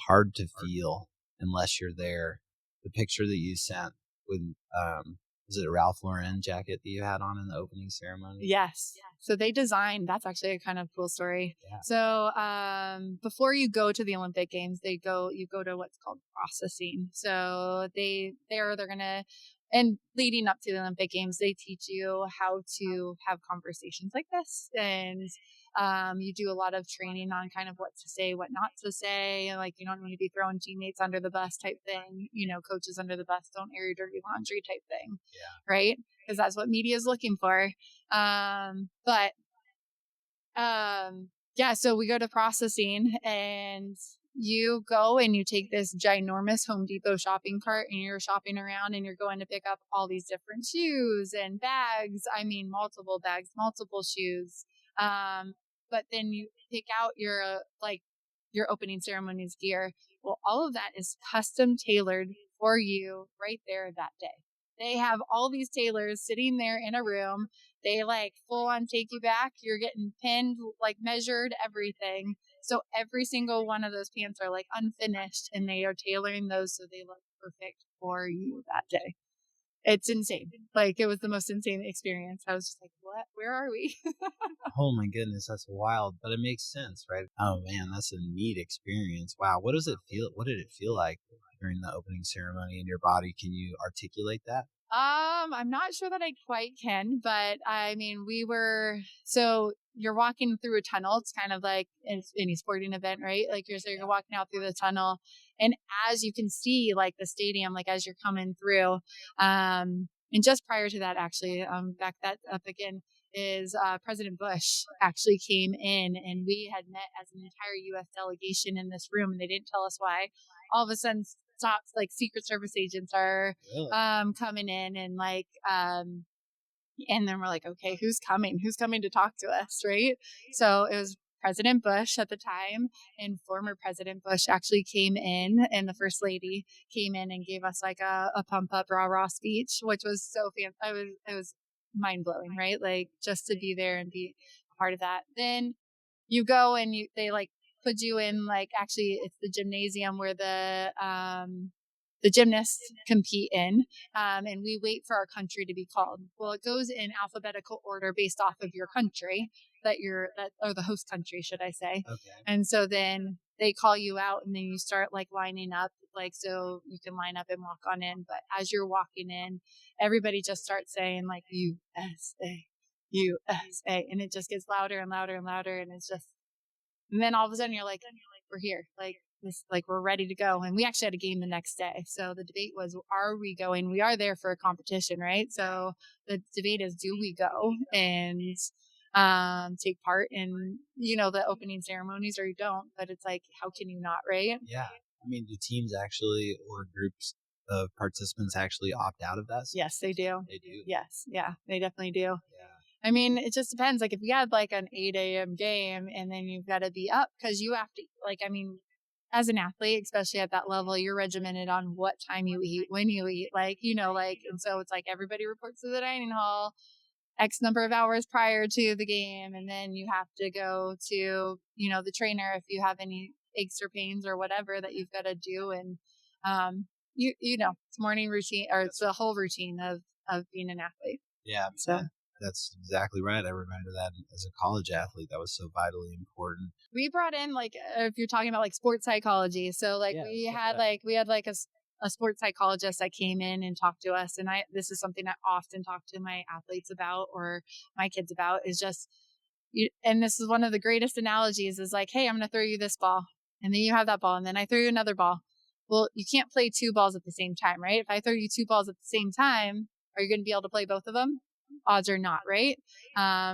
[SPEAKER 2] hard to feel unless you're there. The picture that you sent with, was it a Ralph Lauren jacket that you had on in the opening ceremony?
[SPEAKER 3] Yes. So they designed, that's actually a kind of cool story.
[SPEAKER 2] Yeah.
[SPEAKER 3] So before you go to the Olympic Games, you go to what's called processing. So they're going to, and leading up to the Olympic Games, they teach you how to have conversations like this. And you do a lot of training on kind of what to say, what not to say. Like, you don't need to be throwing teammates under the bus type thing, coaches under the bus, don't air your dirty laundry type thing. Yeah. Right. Because that's what media is looking for. So we go to processing, and you go and you take this ginormous Home Depot shopping cart, and you're shopping around, and you're going to pick up all these different shoes and bags. Multiple bags, multiple shoes. But then you pick out your opening ceremonies gear. Well, all of that is custom tailored for you right there that day. They have all these tailors sitting there in a room. They like full on take you back. You're getting pinned, like measured, everything. So every single one of those pants are like unfinished, and they are tailoring those so they look perfect for you that day. It's insane. Like, it was the most insane experience. I was just like, what? Where are we?
[SPEAKER 2] Oh my goodness, that's wild, but it makes sense, right? Oh man, that's a neat experience. Wow, what did it feel like during the opening ceremony in your body? Can you articulate that?
[SPEAKER 3] I'm not sure that I quite can, but so you're walking through a tunnel. It's kind of like any sporting event, right? Like you're walking out through the tunnel, and as you can see, like the stadium, like as you're coming through, And just prior to that, actually, back that up again, is President Bush actually came in, and we had met as an entire U.S. delegation in this room, and they didn't tell us why. All of a sudden, stops like Secret Service agents are coming in, and and then we're like, okay, who's coming? Who's coming to talk to us, right? So it was President Bush at the time, and former President Bush actually came in, and the First Lady came in and gave us like a pump up rah speech, which was so fantastic. It was mind blowing, right? Like just to be there and be a part of that. Then you go and they like put you in, like, actually it's the gymnasium where the gymnasts compete in, and we wait for our country to be called. Well, it goes in alphabetical order based off of your country or the host country, should I say.
[SPEAKER 2] Okay.
[SPEAKER 3] And so then they call you out, and then you start like lining up, like, so you can line up and walk on in. But as you're walking in, everybody just starts saying like USA, USA, and it just gets louder and louder and louder. And it's just, and then all of a sudden you're like, we're here. Like, this, like, we're ready to go. And we actually had a game the next day. So the debate was, are we going? We are there for a competition, right? So the debate is, do we go and take part in, the opening ceremonies, or you don't? But it's like, how can you not, right?
[SPEAKER 2] Yeah. I mean, do teams actually, or groups of participants actually opt out of that?
[SPEAKER 3] Yes, they do.
[SPEAKER 2] They do.
[SPEAKER 3] Yes. Yeah, they definitely do.
[SPEAKER 2] Yeah.
[SPEAKER 3] I mean, it just depends. Like if you had like an 8 a.m. game, and then you've got to be up because you have to, like, I mean, as an athlete, especially at that level, you're regimented on what time you eat, when you eat, and so it's like everybody reports to the dining hall X number of hours prior to the game. And then you have to go to, the trainer if you have any aches or pains or whatever that you've got to do. And, it's morning routine, or it's the whole routine of being an athlete.
[SPEAKER 2] Yeah.
[SPEAKER 3] So
[SPEAKER 2] that's exactly right. I remember that as a college athlete, that was so vitally important.
[SPEAKER 3] We brought in, like, if you're talking about like sports psychology. So like we had a sports psychologist that came in and talked to us. And this is something I often talk to my athletes about, or my kids about, is just, and this is one of the greatest analogies, is like, hey, I'm going to throw you this ball, and then you have that ball, and then I throw you another ball. Well, you can't play two balls at the same time, right? If I throw you two balls at the same time, are you going to be able to play both of them? Odds are not, right?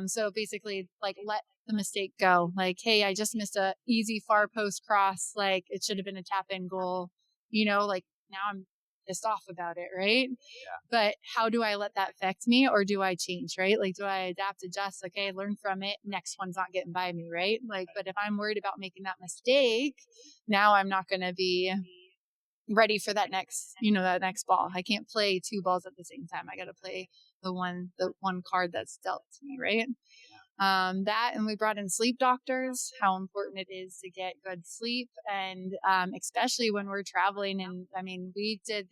[SPEAKER 3] So basically, like, let the mistake go. Like, hey, I just missed a easy far post cross. Like, it should have been a tap in goal. Like, now I'm pissed off about it, right?
[SPEAKER 2] Yeah.
[SPEAKER 3] But how do I let that affect me, or do I change, right? Like, do I adapt, adjust? Okay, learn from it. Next one's not getting by me, right? Like, but if I'm worried about making that mistake, now I'm not going to be ready for that next ball. I can't play two balls at the same time. I got to play the one card that's dealt to me, right? That, and we brought in sleep doctors, how important it is to get good sleep, and especially when we're traveling. And I mean, we did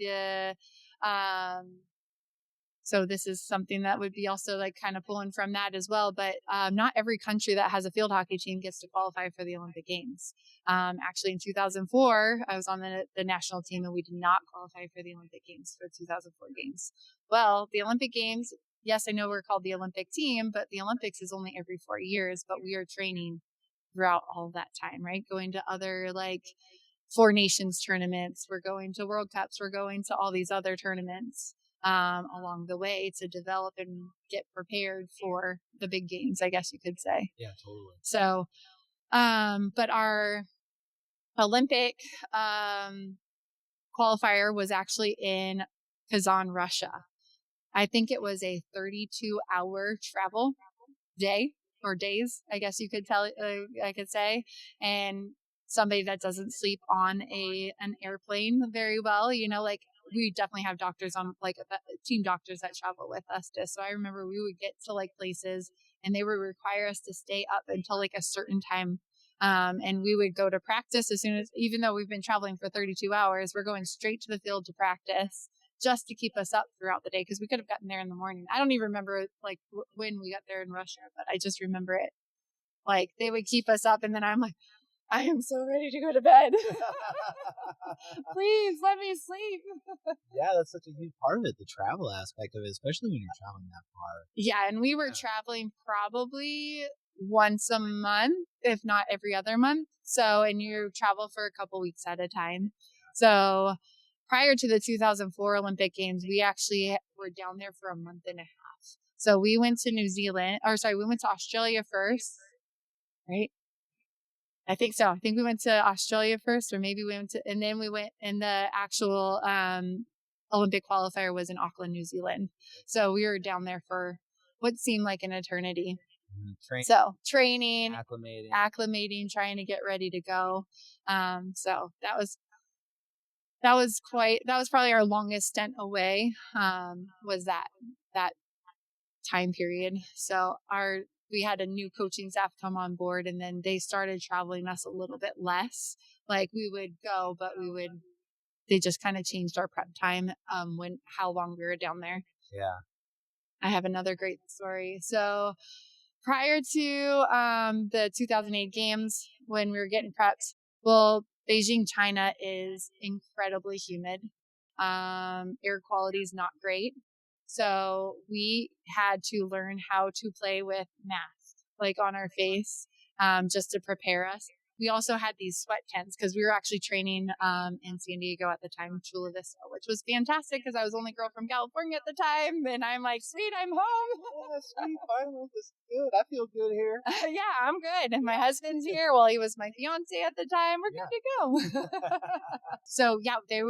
[SPEAKER 3] so this is something that would be also like kind of pulling from that as well. But not every country that has a field hockey team gets to qualify for the Olympic Games. Actually, in 2004, I was on the national team, and we did not qualify for the Olympic Games for 2004 games. Well, the Olympic Games, yes, I know we're called the Olympic team, but the Olympics is only every 4 years. But we are training throughout all that time, right? Going to other like Four Nations tournaments. We're going to World Cups. We're going to all these other tournaments along the way to develop and get prepared for the big games, I guess you could say.
[SPEAKER 2] Yeah, totally.
[SPEAKER 3] So, but our Olympic qualifier was actually in Kazan, Russia. I think it was a 32-hour travel day, or days, I guess you could I could say. And somebody that doesn't sleep on an airplane very well, like, we definitely have doctors on, like, team doctors that travel with us. So I remember we would get to like places, and they would require us to stay up until like a certain time. And we would go to practice even though we've been traveling for 32 hours, we're going straight to the field to practice, just to keep us up throughout the day, because we could have gotten there in the morning. I don't even remember like when we got there in Russia, but I just remember it. Like, they would keep us up, and then I'm like, I am so ready to go to bed. Please let me sleep.
[SPEAKER 2] Yeah, that's such a huge part of it, the travel aspect of it, especially when you're traveling that far.
[SPEAKER 3] Yeah, and we were traveling probably once a month, if not every other month. So, and you travel for a couple weeks at a time. So prior to the 2004 Olympic Games, we actually were down there for a month and a half. So we went to we went to Australia first, right? I think so. I think we went to Australia first, or maybe and then we went, and the actual Olympic qualifier was in Auckland, New Zealand. So we were down there for what seemed like an eternity. Training, acclimating, trying to get ready to go. So that was probably our longest stint away. Was that time period. So we had a new coaching staff come on board, and then they started traveling us a little bit less. Like we would go, but they just kind of changed our prep time, how long we were down there.
[SPEAKER 2] Yeah.
[SPEAKER 3] I have another great story. So prior to the 2008 games, when we were getting prepped, Beijing, China is incredibly humid. Air quality is not great. So we had to learn how to play with masks, like on our face, just to prepare us. We also had these sweat tents because we were actually training in San Diego at the time, Chula Vista, which was fantastic because I was the only girl from California at the time. And I'm like, sweet, I'm home.
[SPEAKER 2] Yeah, sweet, finally, this is good. I feel good here.
[SPEAKER 3] Yeah, I'm good. And my husband's here. Well, he was my fiance at the time. We're good to go. So yeah, they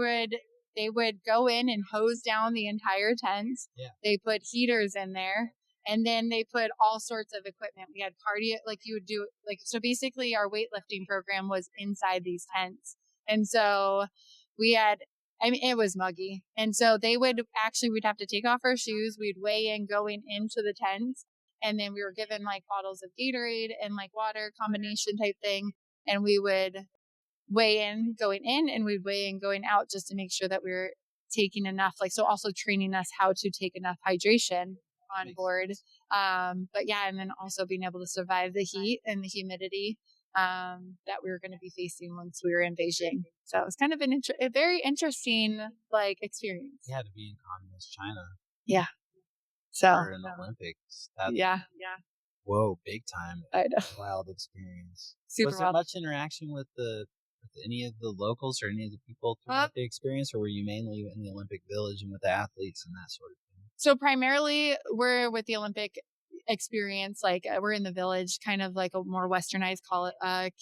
[SPEAKER 3] would go in and hose down the entire tent.
[SPEAKER 2] Yeah.
[SPEAKER 3] They put heaters in there, and then they put all sorts of equipment. We had cardio, like you would do, like, so basically our weightlifting program was inside these tents. And so it was muggy. And so we'd have to take off our shoes. We'd weigh in going into the tent. And then we were given like bottles of Gatorade and like water combination type thing. And we would weigh in going in, and we'd weigh in going out, just to make sure that we were taking enough, so also training us how to take enough hydration on board. But yeah, and then also being able to survive the heat and the humidity that we were going to be facing once we were in Beijing. So it was kind of a very interesting experience.
[SPEAKER 2] Yeah, to be in communist China.
[SPEAKER 3] Yeah. So
[SPEAKER 2] in the Olympics.
[SPEAKER 3] Yeah.
[SPEAKER 2] Whoa, big time.
[SPEAKER 3] I know.
[SPEAKER 2] Wild experience.
[SPEAKER 3] Super
[SPEAKER 2] Was there much interaction with any of the locals or any of the people throughout the experience, or were you mainly in the Olympic Village and with the athletes and that sort of thing?
[SPEAKER 3] So primarily we're with the Olympic experience, we're in the village, kind of like a more westernized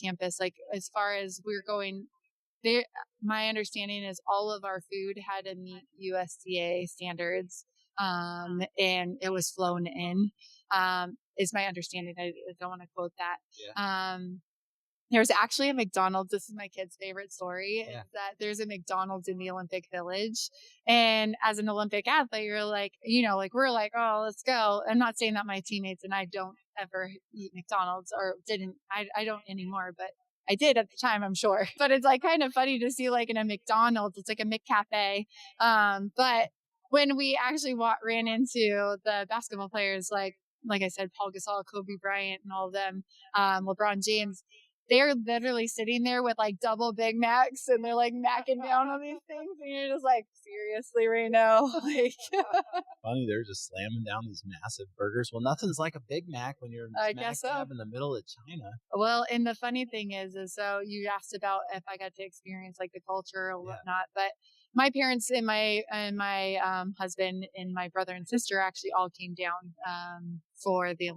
[SPEAKER 3] campus. As far as we're going there, my understanding is all of our food had to meet USDA standards, and it was flown in, is my understanding. I don't want to quote that. Yeah. There's actually a McDonald's. This is my kid's favorite story. Yeah. Is that there's a McDonald's in the Olympic Village. And as an Olympic athlete, you're we're like, oh, let's go. I'm not saying that my teammates and I don't ever eat McDonald's, or didn't. I don't anymore, but I did at the time, I'm sure. But it's kind of funny to see in a McDonald's, it's like a McCafe. But when we actually ran into the basketball players, like I said, Paul Gasol, Kobe Bryant, and all of them, LeBron James, they're literally sitting there with double Big Macs, and they're macking down on these things, and you're just seriously right now.
[SPEAKER 2] Funny, they're just slamming down these massive burgers. Well, nothing's like a Big Mac when you're in in the middle of China.
[SPEAKER 3] Well, and the funny thing is so you asked about if I got to experience the culture or whatnot, but my parents and my husband and my brother and sister actually all came down for the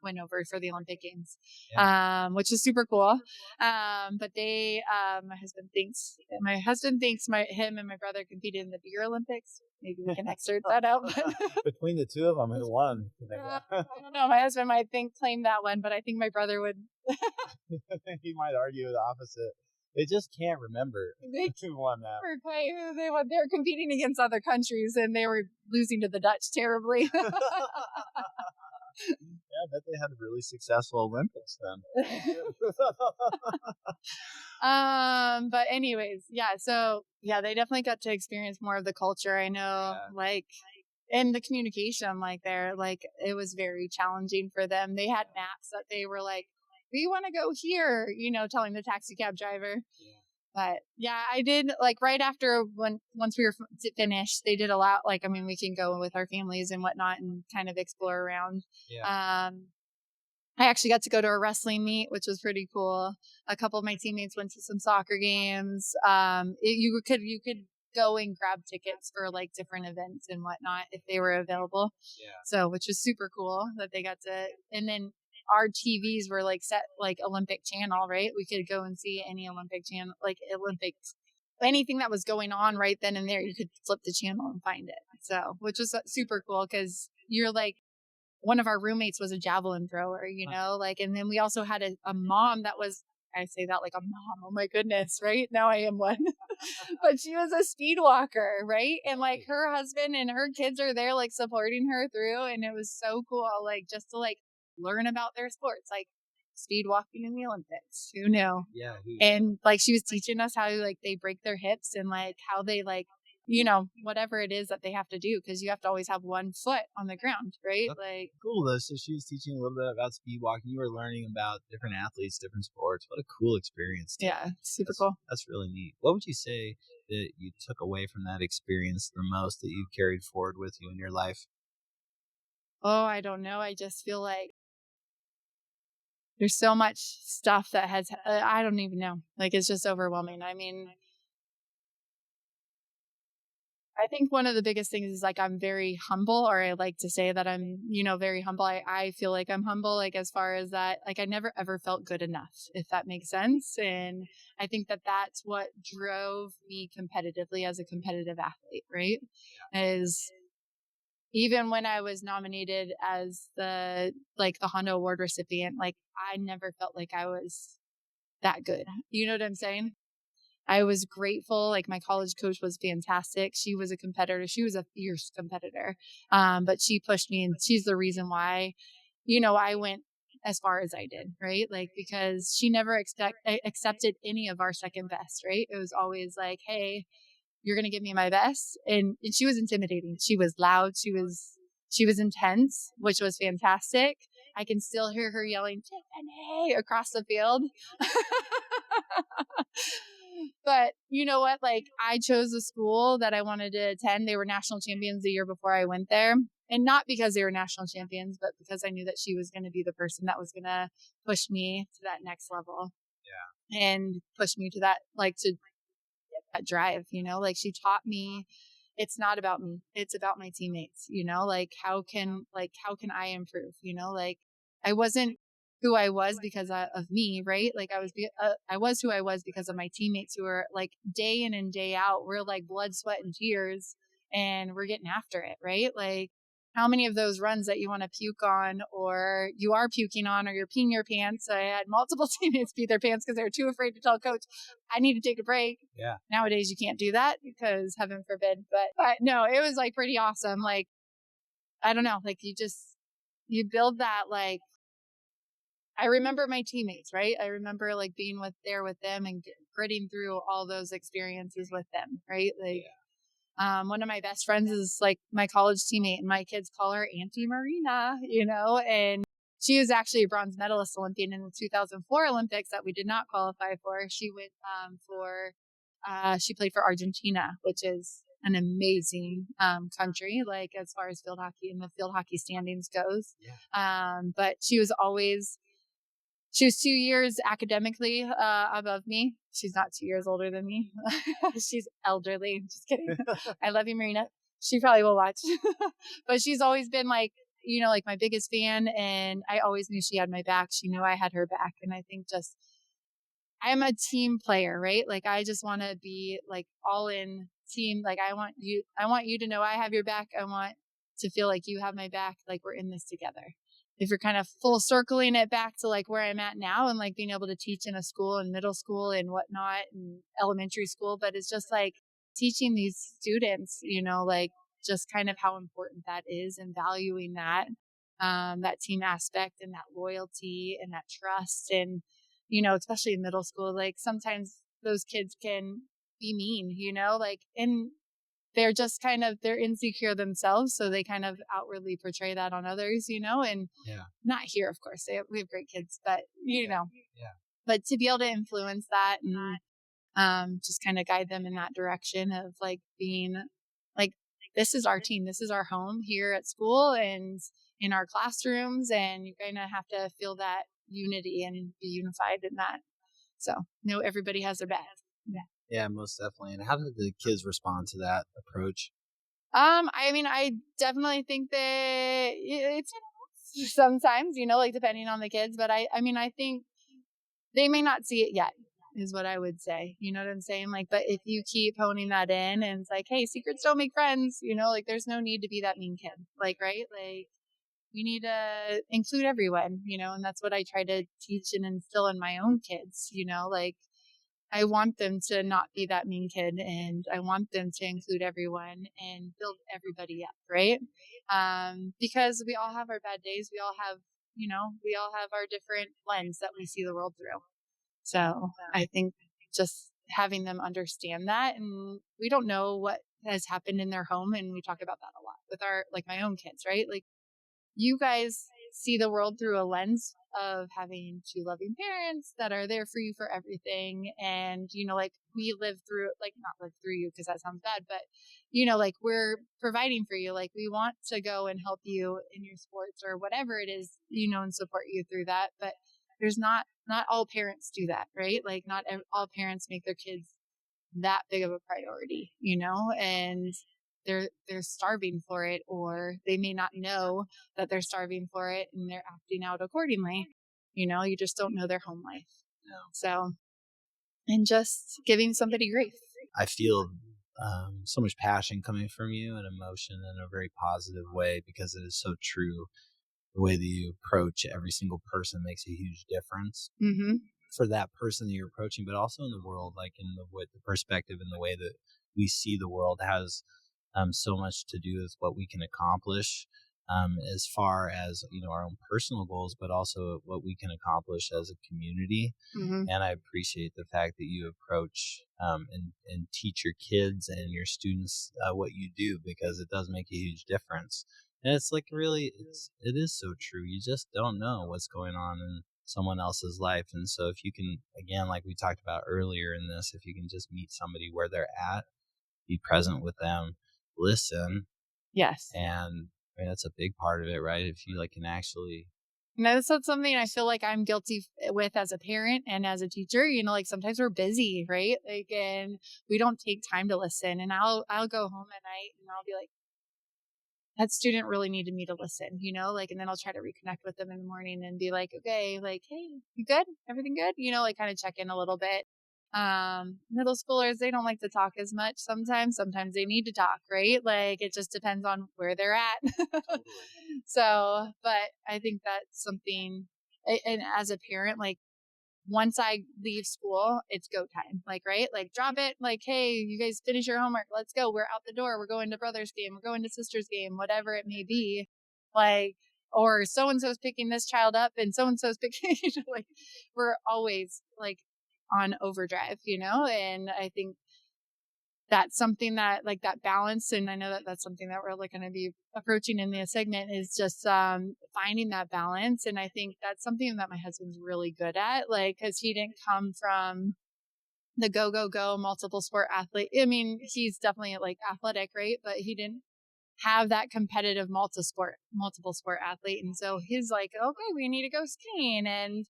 [SPEAKER 3] went over for the Olympic Games, which is super cool. But they, my husband thinks him and my brother competed in the Beer Olympics. Maybe we can excerpt that out.
[SPEAKER 2] Between the two of them, who won?
[SPEAKER 3] I don't know. My husband might claim that one, but I think my brother would.
[SPEAKER 2] He might argue the opposite. They just can't remember who won that.
[SPEAKER 3] Quite who they won. They were competing against other countries, and they were losing to the Dutch terribly.
[SPEAKER 2] Yeah, I bet they had a really successful Olympics then.
[SPEAKER 3] But anyways, yeah. So yeah, they definitely got to experience more of the culture. I know, and the communication, it was very challenging for them. They had maps that they were we want to go here, telling the taxi cab driver. Yeah. But yeah, I did right after once we were finished, they did a lot. We can go with our families and whatnot and kind of explore around. Yeah. I actually got to go to a wrestling meet, which was pretty cool. A couple of my teammates went to some soccer games. You could go and grab tickets for like different events and whatnot if they were available.
[SPEAKER 2] Yeah.
[SPEAKER 3] So, which was super cool that they got to, and then our TVs were like set like Olympic channel, right? We could go and see any Olympic channel, like Olympics, anything that was going on right then and there. You could flip the channel and find it. So, which was super cool because you're like, one of our roommates was a javelin thrower, you know, like, and then we also had a mom that was, I say that like a mom. Oh my goodness. Right now I am one, but she was a speed walker. Right. And like her husband and her kids are there, like supporting her through. And it was so cool. Like just to like learn about their sports, like speed walking in the Olympics. Who knew?
[SPEAKER 2] Yeah.
[SPEAKER 3] And like she was teaching us how like they break their hips and like how they like, you know, whatever it is that they have to do, because you have to always have one foot on the ground, right?
[SPEAKER 2] That's
[SPEAKER 3] like
[SPEAKER 2] cool though. So she was teaching a little bit about speed walking. You were learning about different athletes, different sports. What a cool experience.
[SPEAKER 3] Yeah, super cool.
[SPEAKER 2] That's really neat. What would you say that you took away from that experience the most that you carried forward with you in your life?
[SPEAKER 3] Oh, I don't know. I just feel like there's so much stuff that has, I don't even know. Like, it's just overwhelming. I mean, I think one of the biggest things is like I'm very humble, or I like to say that I'm, you know, very humble. I feel like I'm humble, like as far as that, like I never ever felt good enough, if that makes sense. And I think that that's what drove me competitively as a competitive athlete, right? Is even when I was nominated as the Honda Award recipient, like I never felt like I was that good. You know what I'm saying? I was grateful. Like my college coach was fantastic. She was a competitor. She was a fierce competitor. But she pushed me, and she's the reason why, you know, I went as far as I did, right? Like, because she never accepted any of our second best, right? It was always like, hey, you're going to give me my best. And she was intimidating. She was loud. She was intense, which was fantastic. I can still hear her yelling, Tiffany, across the field. But you know what? Like I chose the school that I wanted to attend. They were national champions the year before I went there. And not because they were national champions, but because I knew that she was going to be the person that was going to push me to that next level. Yeah. And push me to that, like to get that drive, you know, like she taught me it's not about me. It's about my teammates, you know, like how can I improve, you know, like I wasn't who I was because of me, right? Like I was who I was because of my teammates who were like day in and day out. We're like blood, sweat, and tears, and we're getting after it, right? Like how many of those runs that you want to puke on, or you are puking on, or you're peeing your pants? I had multiple teammates pee their pants because they were too afraid to tell coach, I need to take a break.
[SPEAKER 2] Yeah.
[SPEAKER 3] Nowadays you can't do that because heaven forbid. But no, it was like pretty awesome. Like, I don't know, like you build that, like, I remember my teammates, right? I remember like being there with them and gritting through all those experiences with them, right? Like, one of my best friends is like my college teammate, and my kids call her Auntie Marina, you know, and she was actually a bronze medalist Olympian in the 2004 Olympics that we did not qualify for. She went she played for Argentina, which is an amazing country, like as far as field hockey and the field hockey standings goes. Yeah. But she was 2 years academically above me. She's not 2 years older than me. She's elderly. Just kidding. I love you, Marina. She probably will watch. But she's always been like, you know, like my biggest fan. And I always knew she had my back. She knew I had her back. And I think just, I'm a team player, right? Like I just want to be like all in team. Like I want you to know I have your back. I want to feel like you have my back. Like we're in this together. If you're kind of full circling it back to like where I'm at now, and like being able to teach in a school and middle school and whatnot and elementary school, but it's just like teaching these students, you know, like just kind of how important that is and valuing that team aspect and that loyalty and that trust. And, you know, especially in middle school, like sometimes those kids can be mean, you know, like, and they're just kind of, they're insecure themselves. So they kind of outwardly portray that on others, you know, and not here, of course, we have great kids, but you know, but to be able to influence that and just kind of guide them in that direction of like being like, this is our team. This is our home here at school and in our classrooms. And you're going to have to feel that unity and be unified in that. So, everybody has their back. Yeah.
[SPEAKER 2] Yeah, most definitely. And how did the kids respond to that approach?
[SPEAKER 3] I mean, I definitely think that it's sometimes, like depending on the kids, but I mean, I think they may not see it yet is what I would say. You know what I'm saying? Like, but if you keep honing that in and it's like, hey, secrets don't make friends, like there's no need to be that mean kid. Like, right? Like you need to include everyone, and that's what I try to teach and instill in my own kids, like I want them to not be that mean kid and I want them to include everyone and build everybody up, right? Because we all have our bad days. We all have, we all have our different lens that we see the world through. So I think just having them understand that, and we don't know what has happened in their home. And we talk about that a lot with like my own kids, right? Like you guys see the world through a lens of having two loving parents that are there for you for everything. And, like we live through, like not live through you because that sounds bad, but, like we're providing for you. Like we want to go and help you in your sports or whatever it is, and support you through that. But there's not all parents do that, right? Like not all parents make their kids that big of a priority, and they're starving for it, or they may not know that they're starving for it and they're acting out accordingly. You just don't know their home life.
[SPEAKER 2] No.
[SPEAKER 3] So, and just giving somebody grief.
[SPEAKER 2] I feel so much passion coming from you and emotion in a very positive way because it is so true. The way that you approach every single person makes a huge difference.
[SPEAKER 3] Mm-hmm.
[SPEAKER 2] For that person that you're approaching, but also in the world, like with the perspective and the way that we see the world has so much to do with what we can accomplish as far as our own personal goals, but also what we can accomplish as a community.
[SPEAKER 3] Mm-hmm.
[SPEAKER 2] And I appreciate the fact that you approach and teach your kids and your students what you do, because it does make a huge difference. And it's like really, it is so true. You just don't know what's going on in someone else's life. And so if you can, again, like we talked about earlier in this, if you can just meet somebody where they're at, be present with them, listen.
[SPEAKER 3] Yes.
[SPEAKER 2] And I mean, that's a big part of it, right? If you can actually.
[SPEAKER 3] That's something I feel like I'm guilty with as a parent and as a teacher. Like sometimes we're busy, right? Like, and we don't take time to listen. And I'll go home at night and I'll be like, that student really needed me to listen, and then I'll try to reconnect with them in the morning and be like, okay, like, hey, you good? Everything good? Kind of check in a little bit. Middle schoolers, they don't like to talk as much sometimes. Sometimes they need to talk, right? Like it just depends on where they're at. So, but I think that's something, and as a parent, like once I leave school, it's go time. Like, right? Like drop it. Like, hey, you guys finish your homework. Let's go. We're out the door. We're going to brother's game. We're going to sister's game, whatever it may be. Like, or so-and-so's picking this child up and so-and-so's picking, like we're always like on overdrive, and I think that's something that like that balance. And I know that that's something that we're like going to be approaching in this segment is just finding that balance. And I think that's something that my husband's really good at, like, cause he didn't come from the go multiple sport athlete. I mean, he's definitely like athletic, right? But he didn't have that competitive multiple sport athlete. And so he's like, okay, we need to go skiing and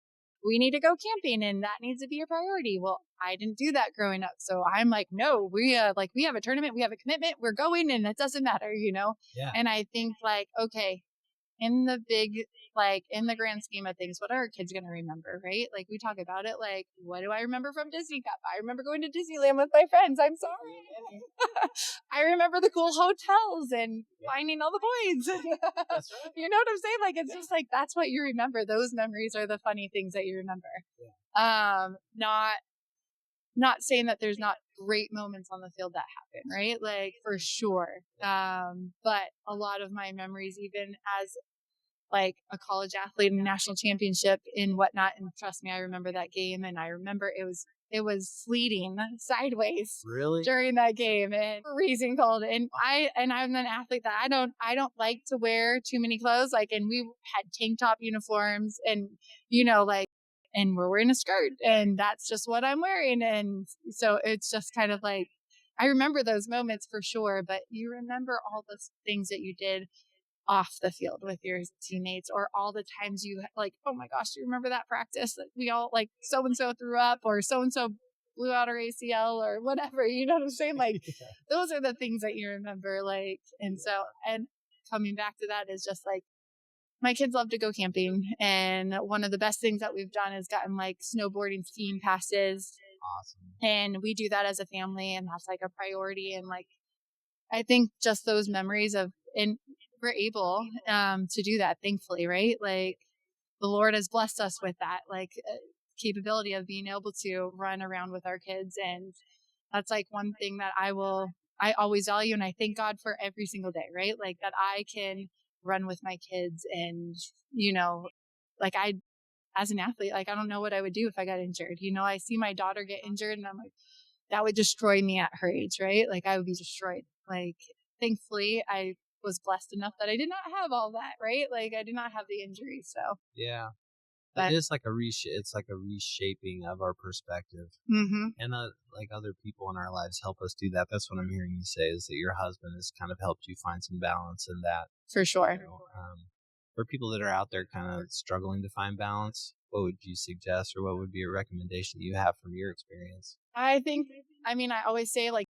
[SPEAKER 3] we need to go camping and that needs to be a priority. Well, I didn't do that growing up. So I'm like, no, we have a tournament, we have a commitment, we're going and it doesn't matter,
[SPEAKER 2] Yeah.
[SPEAKER 3] And I think like, okay, in the big, like in the grand scheme of things, what are our kids going to remember, right? Like we talk about it, like, what do I remember from Disney Cup? I remember going to Disneyland with my friends. I'm sorry. I remember the cool hotels and finding all the coins.
[SPEAKER 2] That's right.
[SPEAKER 3] You know what I'm saying? Like, it's just like, that's what you remember. Those memories are the funny things that you remember.
[SPEAKER 2] Yeah.
[SPEAKER 3] Not saying that there's not great moments on the field that happen, right? Like for sure. But a lot of my memories, even as like a college athlete in a national championship and whatnot. And trust me, I remember that game. And I remember it was sleeting sideways
[SPEAKER 2] Really
[SPEAKER 3] during that game and freezing cold. And I'm an athlete that I don't like to wear too many clothes. Like, and we had tank top uniforms and, like, and we're wearing a skirt and that's just what I'm wearing. And so it's just kind of like, I remember those moments for sure, but you remember all the things that you did off the field with your teammates, or all the times you like, oh my gosh, do you remember that practice that we all like so-and-so threw up or so-and-so blew out her ACL or whatever. You know what I'm saying? Like, those are the things that you remember. Like, and so, and coming back to that is just like, my kids love to go camping. And one of the best things that we've done is gotten like snowboarding, skiing passes.
[SPEAKER 2] Awesome.
[SPEAKER 3] And we do that as a family, and that's like a priority. And like, I think just those memories of, and we're able to do that, thankfully, right? Like, the Lord has blessed us with that, like, capability of being able to run around with our kids. And that's like one thing that I always value. And I thank God for every single day, right? Like, that I can run with my kids. And, you know, like, as an athlete, like, I don't know what I would do if I got injured. You know, I see my daughter get injured and I'm like, that would destroy me at her age, right? Like, I would be destroyed. Like, thankfully, I was blessed enough that I did not have all that, right? Like, I did not have the injury. So,
[SPEAKER 2] Yeah.
[SPEAKER 3] but
[SPEAKER 2] It is like it's like a reshaping of our perspective. And like other people in our lives help us do that. That's what I'm hearing you say, is that your husband has kind of helped you find some balance in that.
[SPEAKER 3] for sure.
[SPEAKER 2] You know, for people that are out there kind of struggling to find balance, what would you suggest, or what would be a recommendation that you have from your experience?
[SPEAKER 3] I always say, like,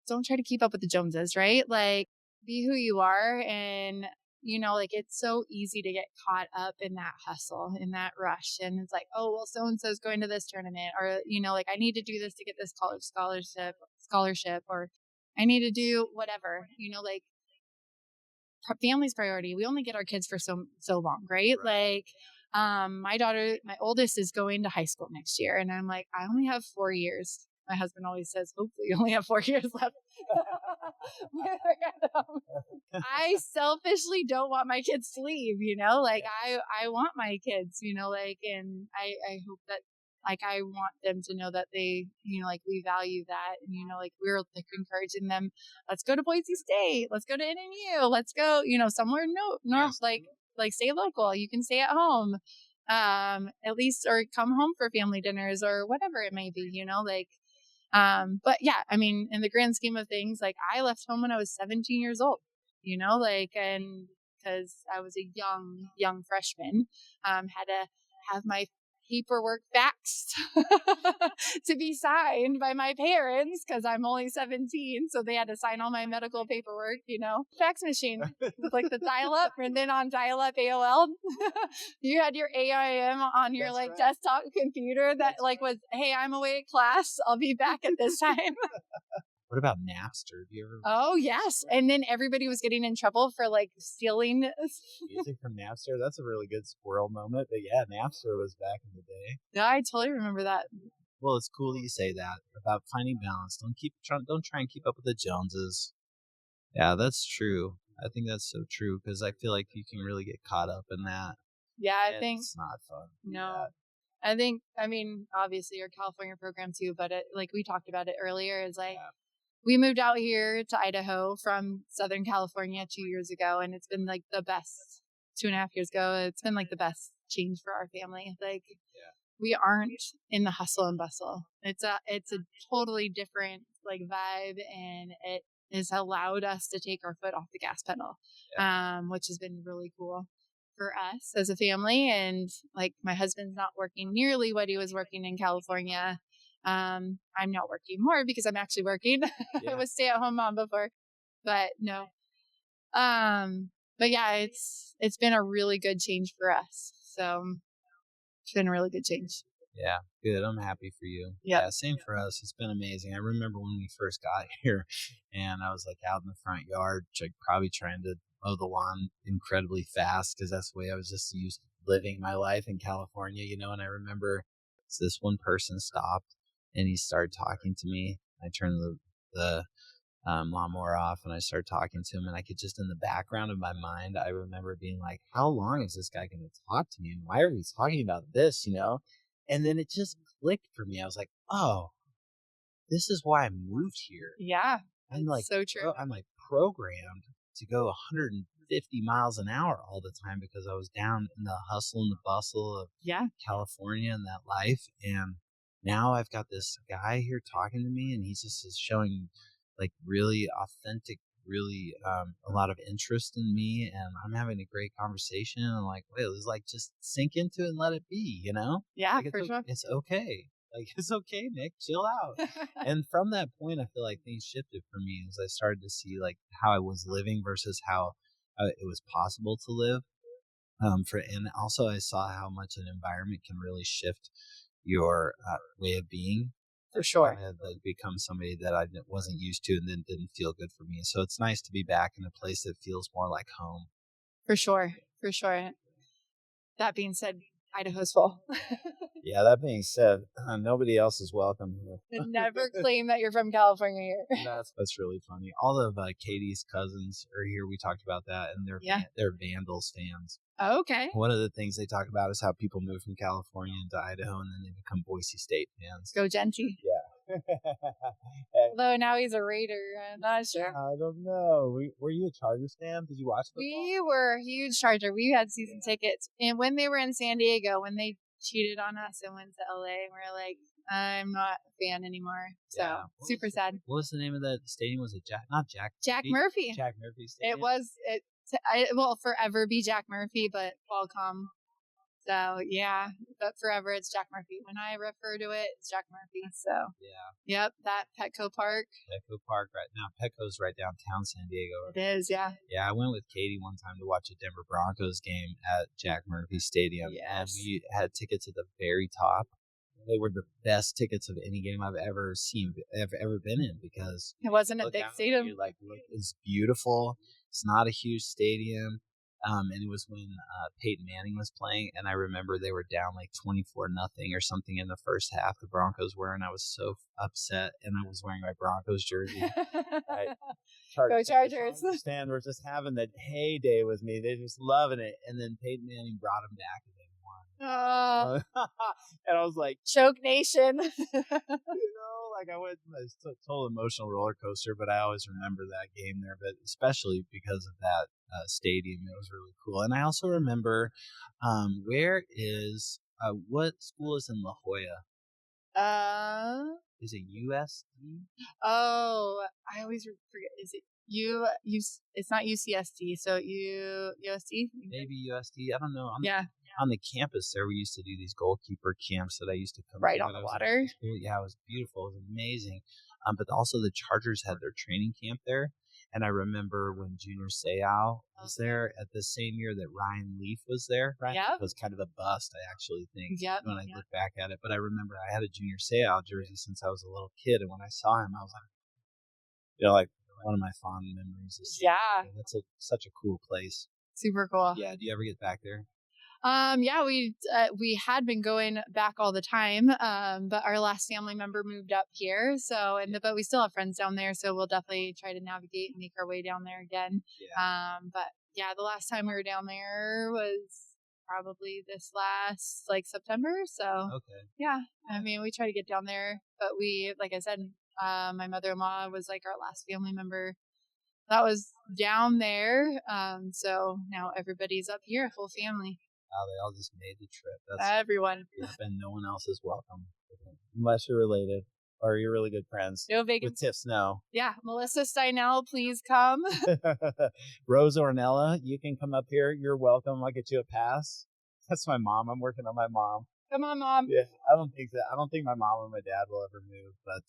[SPEAKER 3] don't try to keep up with the Joneses, right? Like, be who you are. And, you know, like, it's so easy to get caught up in that hustle, in that rush. And it's like, oh, well, so-and-so's going to this tournament, or, you know, like, I need to do this to get this college scholarship, or I need to do whatever, you know, like, family's priority. We only get our kids for so long, right? Like, my daughter, my oldest, is going to high school next year. And I'm like, I only have 4 years. My husband always says, hopefully you only have 4 years left. I selfishly don't want my kids to leave, you know, like, I want my kids, you know, like, and I hope that, like, I want them to know that they, you know, like, we value that. And, you know, like, we're like encouraging them, let's go to Boise State, let's go to NNU, let's go, you know, somewhere north, like stay local. You can stay at home, at least, or come home for family dinners or whatever it may be, you know, like, but yeah, I mean, in the grand scheme of things, like, I left home when I was 17 years old, you know, like, and because I was a young freshman, had to have my paperwork faxed to be signed by my parents because I'm only 17. So they had to sign all my medical paperwork, you know, fax machine with like the dial up, and then on dial up AOL, you had your AIM on your desktop computer that was, hey, I'm away at class. I'll be back at this time.
[SPEAKER 2] What about Napster? Do you ever
[SPEAKER 3] Oh, yes. And then everybody was getting in trouble for like stealing
[SPEAKER 2] music from Napster? That's a really good squirrel moment. But yeah, Napster was back in the day.
[SPEAKER 3] Yeah, I totally remember that.
[SPEAKER 2] Well, it's cool that you say that about finding balance. Don't try and keep up with the Joneses. Yeah, that's true. I think that's so true, because I feel like you can really get caught up in that.
[SPEAKER 3] Yeah, I think
[SPEAKER 2] it's not fun.
[SPEAKER 3] No. I think, I mean, obviously your California program too, but like we talked about it earlier, is like, we moved out here to Idaho from Southern California 2 years ago, and it's been like the best 2.5 years ago. It's been like the best change for our family. Like, we aren't in the hustle and bustle. It's a totally different like vibe, and it has allowed us to take our foot off the gas pedal, which has been really cool for us as a family. And like, my husband's not working nearly what he was working in California. I'm not working more because I'm actually working. I was stay-at-home mom before, but no. But yeah, it's been a really good change for us. So it's been a really good change.
[SPEAKER 2] Yeah, good. I'm happy for you.
[SPEAKER 3] Yep.
[SPEAKER 2] Yeah, same for us. It's been amazing. I remember when we first got here, and I was like out in the front yard, probably trying to mow the lawn incredibly fast, because that's the way I was just used to living my life in California, you know. And I remember this one person stopped, and he started talking to me. I turned the lawnmower off, and I started talking to him, and I could just, in the background of my mind, I remember being like, how long is this guy going to talk to me? And why are we talking about this, you know? And then it just clicked for me. I was like, oh, this is why I moved here.
[SPEAKER 3] Yeah.
[SPEAKER 2] I'm like,
[SPEAKER 3] so true.
[SPEAKER 2] I'm like programmed to go 150 miles an hour all the time, because I was down in the hustle and the bustle of California and that life. And now I've got this guy here talking to me, and he's just is showing like really authentic, really a lot of interest in me, and I'm having a great conversation. And I'm like, wait, let's like just sink into it and let it be, you know?
[SPEAKER 3] Yeah,
[SPEAKER 2] like,
[SPEAKER 3] for sure.
[SPEAKER 2] It's okay. Like, it's okay, Nick, chill out. And from that point, I feel like things shifted for me as I started to see like how I was living versus how it was possible to live. And also I saw how much an environment can really shift your way of being.
[SPEAKER 3] For sure.
[SPEAKER 2] I had like become somebody that I wasn't used to, and then didn't feel good for me. So it's nice to be back in a place that feels more like home.
[SPEAKER 3] For sure. For sure. That being said, Idaho's full.
[SPEAKER 2] Yeah, that being said, nobody else is welcome here.
[SPEAKER 3] Never claim that you're from California here.
[SPEAKER 2] That's really funny. All of Katie's cousins are here. We talked about that, and they're Vandals fans.
[SPEAKER 3] Oh, okay.
[SPEAKER 2] One of the things they talk about is how people move from California into Idaho, and then they become Boise State fans.
[SPEAKER 3] Go Genty.
[SPEAKER 2] Yeah.
[SPEAKER 3] Although now he's a Raider. I'm not sure.
[SPEAKER 2] I don't know. Were you a Chargers fan? Did you watch football?
[SPEAKER 3] We were a huge Charger. We had season tickets. And when they were in San Diego, when they cheated on us and went to LA, we're like, I'm not a fan anymore. So super sad. What
[SPEAKER 2] was the name of that stadium? Was it Jack
[SPEAKER 3] Murphy?
[SPEAKER 2] Jack Murphy Stadium.
[SPEAKER 3] It will forever be Jack Murphy, but Qualcomm. So yeah, but forever it's Jack Murphy. When I refer to it, it's Jack Murphy. So yep, that Petco Park.
[SPEAKER 2] Petco Park right now. Petco's right downtown San Diego.
[SPEAKER 3] It is, yeah.
[SPEAKER 2] Yeah, I went with Katie one time to watch a Denver Broncos game at Jack Murphy Stadium.
[SPEAKER 3] Yes.
[SPEAKER 2] And we had tickets at the very top. They were the best tickets of any game I've ever been in, because
[SPEAKER 3] it wasn't a big stadium.
[SPEAKER 2] Look, it's beautiful. It's not a huge stadium. And it was when Peyton Manning was playing, and I remember they were down like 24-0 or something in the first half. The Broncos were, and I was so upset, and I was wearing my Broncos jersey.
[SPEAKER 3] Go Chargers!
[SPEAKER 2] Stand were just having that heyday with me. They're just loving it, and then Peyton Manning brought them back, and they won. And I was like,
[SPEAKER 3] Choke Nation.
[SPEAKER 2] I went a total emotional roller coaster, but I always remember that game there, but especially because of that stadium. It was really cool. And I also remember, what school is in La Jolla? Is it USD?
[SPEAKER 3] Oh, I always forget. Is it it's not UCSD, so USD?
[SPEAKER 2] Maybe USD. I don't know.
[SPEAKER 3] Yeah.
[SPEAKER 2] On the campus there, we used to do these goalkeeper camps that I used to come
[SPEAKER 3] right on the water.
[SPEAKER 2] Yeah, it was beautiful. It was amazing. But also the Chargers had their training camp there. And I remember when Junior Seau was there at the same year that Ryan Leaf was there. Ryan Leaf was kind of a bust, I actually think, when I look back at it. But I remember I had a Junior Seau jersey since I was a little kid. And when I saw him, I was like, one of my fond memories. That's such a cool place.
[SPEAKER 3] Super cool.
[SPEAKER 2] Yeah. Do you ever get back there?
[SPEAKER 3] Yeah, we had been going back all the time, but our last family member moved up here, but we still have friends down there, so we'll definitely try to navigate and make our way down there again. Yeah. But yeah, the last time we were down there was probably this last September. So yeah, I mean, we try to get down there, but like I said, my mother-in-law was our last family member that was down there. So now everybody's up here, whole family.
[SPEAKER 2] Wow, they all just made the trip.
[SPEAKER 3] Everyone.
[SPEAKER 2] And no one else is welcome. Unless you're related or you're really good friends with Tiff Snow.
[SPEAKER 3] Yeah, Melissa Steinell, please come.
[SPEAKER 2] Rose Ornella, you can come up here. You're welcome. I'll get you a pass. That's my mom. I'm working on my mom.
[SPEAKER 3] Come on, Mom.
[SPEAKER 2] Yeah, I don't think my mom or my dad will ever move, but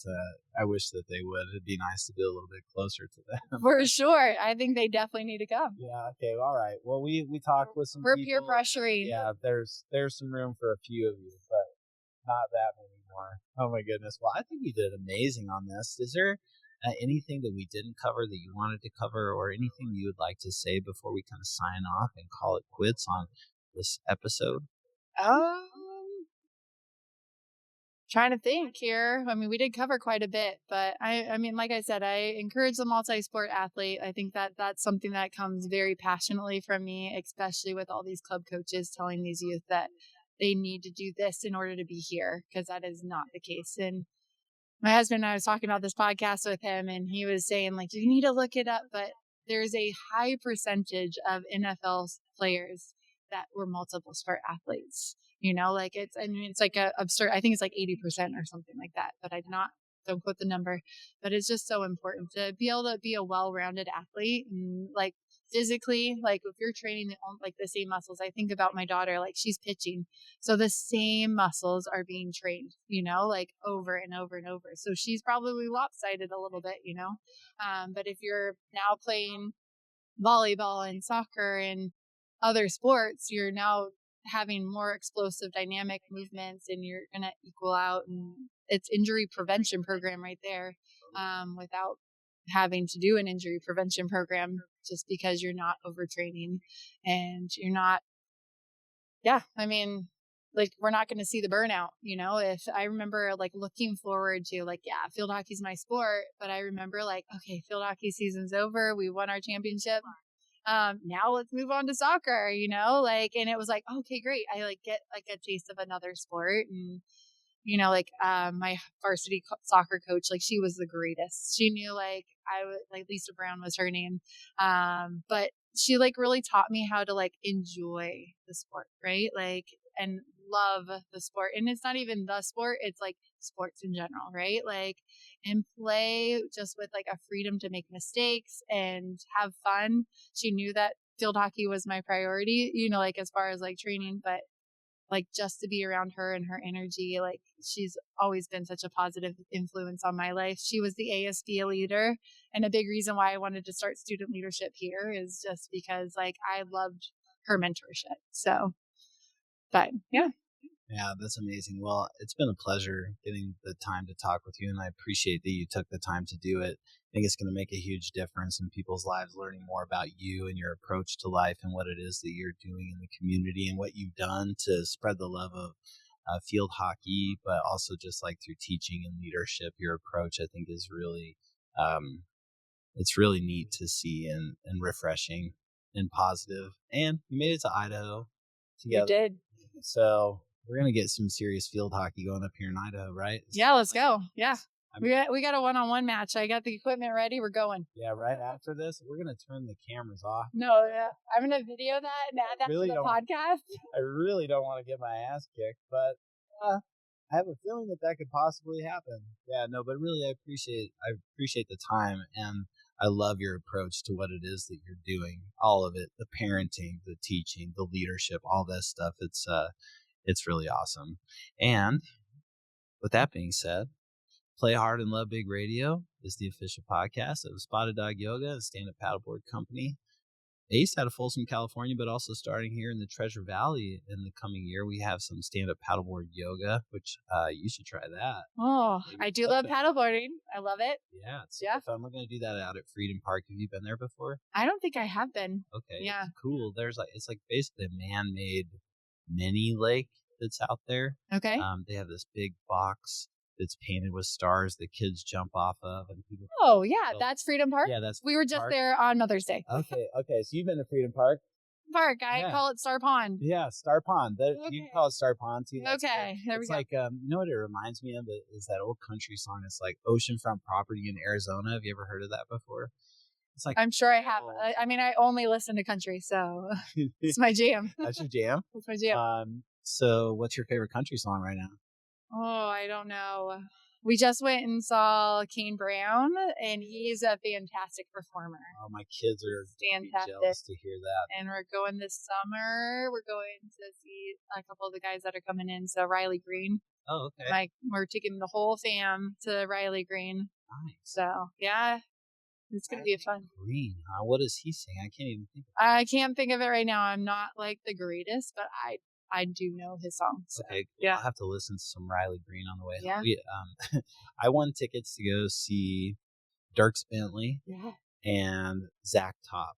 [SPEAKER 2] I wish that they would. It'd be nice to be a little bit closer to them.
[SPEAKER 3] For sure. I think they definitely need to come.
[SPEAKER 2] Yeah, okay, all right. Well, we talked with some
[SPEAKER 3] We're
[SPEAKER 2] people.
[SPEAKER 3] peer pressuring.
[SPEAKER 2] Yeah, there's some room for a few of you, but not that many more. Oh, my goodness. Well, I think we did amazing on this. Is there anything that we didn't cover that you wanted to cover, or anything you would like to say before we kind of sign off and call it quits on this episode?
[SPEAKER 3] Trying to think here. I mean, we did cover quite a bit, but I mean, like I said, I encourage the multi-sport athlete. I think that that's something that comes very passionately from me, especially with all these club coaches telling these youth that they need to do this in order to be here, because that is not the case. And my husband and I was talking about this podcast with him, and he was saying, you need to look it up, but there's a high percentage of NFL players that were multiple sport athletes. It's absurd. I think it's 80% or something like that, but don't quote the number, but it's just so important to be able to be a well-rounded athlete and physically, like if you're training like the same muscles, I think about my daughter, like she's pitching. So the same muscles are being trained, like over and over and over. So she's probably lopsided a little bit, but if you're now playing volleyball and soccer and other sports, you're now having more explosive dynamic movements and you're going to equal out, and it's injury prevention program right there, without having to do an injury prevention program, just because you're not overtraining and you're not, like we're not going to see the burnout, if I remember like looking forward to like, field hockey's my sport, but I remember like, okay, field hockey season's over. We won our championship. Now let's move on to soccer, and it was like, okay, great. I like get like a taste of another sport. And, my varsity soccer coach, like she was the greatest. She knew like like Lisa Brown was her name. But she like really taught me how to like enjoy the sport, right? Like, and love the sport. And it's not even the sport, it's like sports in general, right? Like, and play just with like a freedom to make mistakes and have fun. She knew that field hockey was my priority, like as far as like training, but like just to be around her and her energy, like she's always been such a positive influence on my life. She was the ASB leader, and a big reason why I wanted to start student leadership here is just because like I loved her mentorship. So, but yeah.
[SPEAKER 2] Yeah, that's amazing. Well, it's been a pleasure getting the time to talk with you, and I appreciate that you took the time to do it. I think it's going to make a huge difference in people's lives, learning more about you and your approach to life and what it is that you're doing in the community and what you've done to spread the love of field hockey, but also just like through teaching and leadership. Your approach, I think, is really, it's really neat to see and refreshing and positive. And you made it to Idaho together.
[SPEAKER 3] You did.
[SPEAKER 2] So we're going to get some serious field hockey going up here in Idaho, right?
[SPEAKER 3] Yeah, let's go. Yeah. We got a one-on-one match. I got the equipment ready. We're going.
[SPEAKER 2] Yeah, right after this, we're going to turn the cameras off.
[SPEAKER 3] No, I'm going to video that and add that to the podcast.
[SPEAKER 2] I really don't want to get my ass kicked, but I have a feeling that could possibly happen. Yeah, no, but really I appreciate the time, and I love your approach to what it is that you're doing. All of it, the parenting, the teaching, the leadership, all this stuff. It's really awesome. And with that being said, Play Hard and Love Big Radio is the official podcast of Spotted Dog Yoga, a stand-up paddleboard company based out of Folsom, California, but also starting here in the Treasure Valley in the coming year. We have some stand-up paddleboard yoga, which you should try that.
[SPEAKER 3] Oh, I do love paddleboarding. I love it.
[SPEAKER 2] Yeah, it's super fun. We're going to do that out at Freedom Park. Have you been there before?
[SPEAKER 3] I don't think I have been.
[SPEAKER 2] Okay.
[SPEAKER 3] Yeah.
[SPEAKER 2] It's cool. It's like basically a man-made mini lake that's out there.
[SPEAKER 3] Okay.
[SPEAKER 2] They have this big box that's painted with stars that kids jump off of, and people.
[SPEAKER 3] Oh yeah, that's Freedom Park.
[SPEAKER 2] Yeah, that's.
[SPEAKER 3] We were just there on Mother's Day.
[SPEAKER 2] Okay. So you've been to Freedom Park.
[SPEAKER 3] I call it Star Pond.
[SPEAKER 2] Yeah, Star Pond. You can call it Star Pond too.
[SPEAKER 3] Okay, there we go.
[SPEAKER 2] It's like you know what it reminds me of is that old country song. It's like oceanfront property in Arizona. Have you ever heard of that before? It's like
[SPEAKER 3] I'm sure I have. I mean, I only listen to country, so it's my jam.
[SPEAKER 2] That's your jam.
[SPEAKER 3] That's my jam.
[SPEAKER 2] So what's your favorite country song right now?
[SPEAKER 3] Oh, I don't know. We just went and saw Kane Brown, and he's a fantastic performer.
[SPEAKER 2] Oh, my kids are jealous to hear that.
[SPEAKER 3] And we're going this summer. We're going to see a couple of the guys that are coming in. So Riley Green.
[SPEAKER 2] Oh, okay.
[SPEAKER 3] We're taking the whole fam to Riley Green.
[SPEAKER 2] Nice.
[SPEAKER 3] So, yeah. It's going to be fun.
[SPEAKER 2] Green, huh? What does he sing? I can't even think.
[SPEAKER 3] I can't think of it right now. I'm not like the greatest, but I do know his songs. So.
[SPEAKER 2] Okay,
[SPEAKER 3] yeah.
[SPEAKER 2] I'll have to listen to some Riley Green on the way
[SPEAKER 3] home.
[SPEAKER 2] Yeah. I won tickets to go see Dierks Bentley and Zach Top.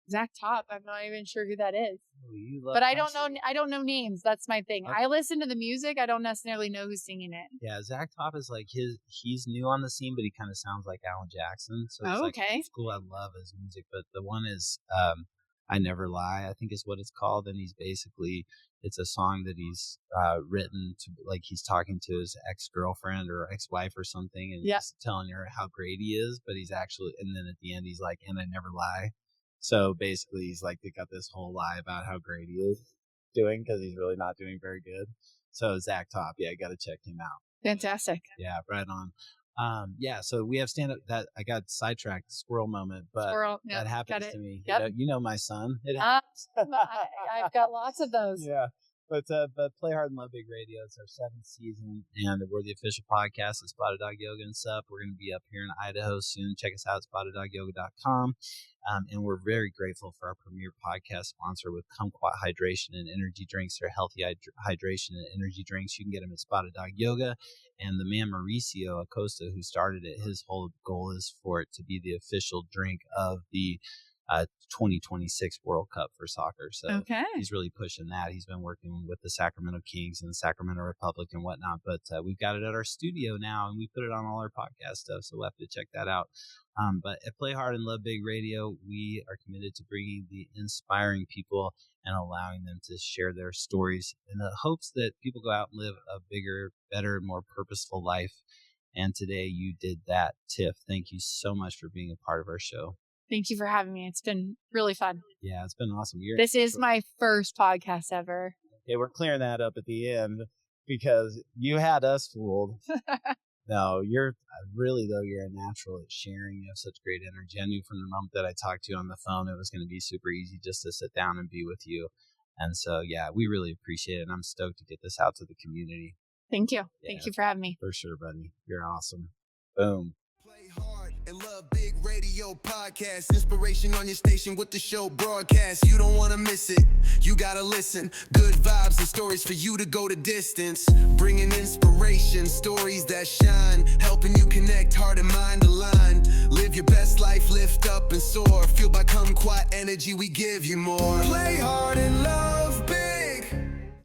[SPEAKER 3] Zach Top, I'm not even sure who that is.
[SPEAKER 2] Oh,
[SPEAKER 3] but I don't know names. That's my thing. Okay. I listen to the music. I don't necessarily know who's singing it.
[SPEAKER 2] Yeah, Zach Top is like he's new on the scene, but he kind of sounds like Alan Jackson. So it's it's cool. I love his music, but the one is I Never Lie, I think is what it's called, and it's a song that he's written to, like he's talking to his ex-girlfriend or ex-wife or something, and he's telling her how great he is, but he's actually, and then at the end he's like, and I never lie. So basically he's like, they got this whole lie about how great he is doing, because he's really not doing very good. So Zach Top, yeah, got to check him out.
[SPEAKER 3] Fantastic.
[SPEAKER 2] Yeah, right on. Yeah, so we have stand-up that I got sidetracked, squirrel moment, but
[SPEAKER 3] Squirrel,
[SPEAKER 2] that
[SPEAKER 3] got
[SPEAKER 2] happens
[SPEAKER 3] it.
[SPEAKER 2] to me.
[SPEAKER 3] Yep.
[SPEAKER 2] You know my son. It
[SPEAKER 3] I've got lots of those.
[SPEAKER 2] Yeah. But Play Hard and Love Big Radio, it's our 7th season, and we're the official podcast of Spotted Dog Yoga and stuff. We're going to be up here in Idaho soon. Check us out at spotteddogyoga.com. And we're very grateful for our premier podcast sponsor with Kumquat Hydration and Energy Drinks. They're healthy hydration and energy drinks. You can get them at Spotted Dog Yoga. And the man Mauricio Acosta, who started it, his whole goal is for it to be the official drink of the 2026 World Cup for soccer. So he's really pushing that. He's been working with the Sacramento Kings and the Sacramento Republic and whatnot, but we've got it at our studio now, and we put it on all our podcast stuff, so we'll have to check that out. But at Play Hard and Love Big Radio, we are committed to bringing the inspiring people and allowing them to share their stories in the hopes that people go out and live a bigger, better, more purposeful life. And today you did that. Tiff, thank you so much for being a part of our show.
[SPEAKER 3] Thank you for having me. It's been really fun.
[SPEAKER 2] Yeah, it's been awesome.
[SPEAKER 3] This is my first podcast ever.
[SPEAKER 2] Yeah, we're clearing that up at the end because you had us fooled. No, you're really, though, you're a natural at sharing. You have such great energy. I knew from the moment that I talked to you on the phone, it was going to be super easy just to sit down and be with you. And so, yeah, we really appreciate it. And I'm stoked to get this out to the community.
[SPEAKER 3] Thank you.
[SPEAKER 2] Yeah,
[SPEAKER 3] Thank you for having me.
[SPEAKER 2] For sure, buddy. You're awesome. Boom.
[SPEAKER 1] Play hard and love big radio podcast. Inspiration on your station with the show broadcast. You don't want to miss it. You got to listen. Good vibes and stories for you to go the distance. Bringing inspiration, stories that shine. Helping you connect heart and mind aligned. Live your best life, lift up and soar. Fueled by Kumquat energy, we give you more. Play hard and love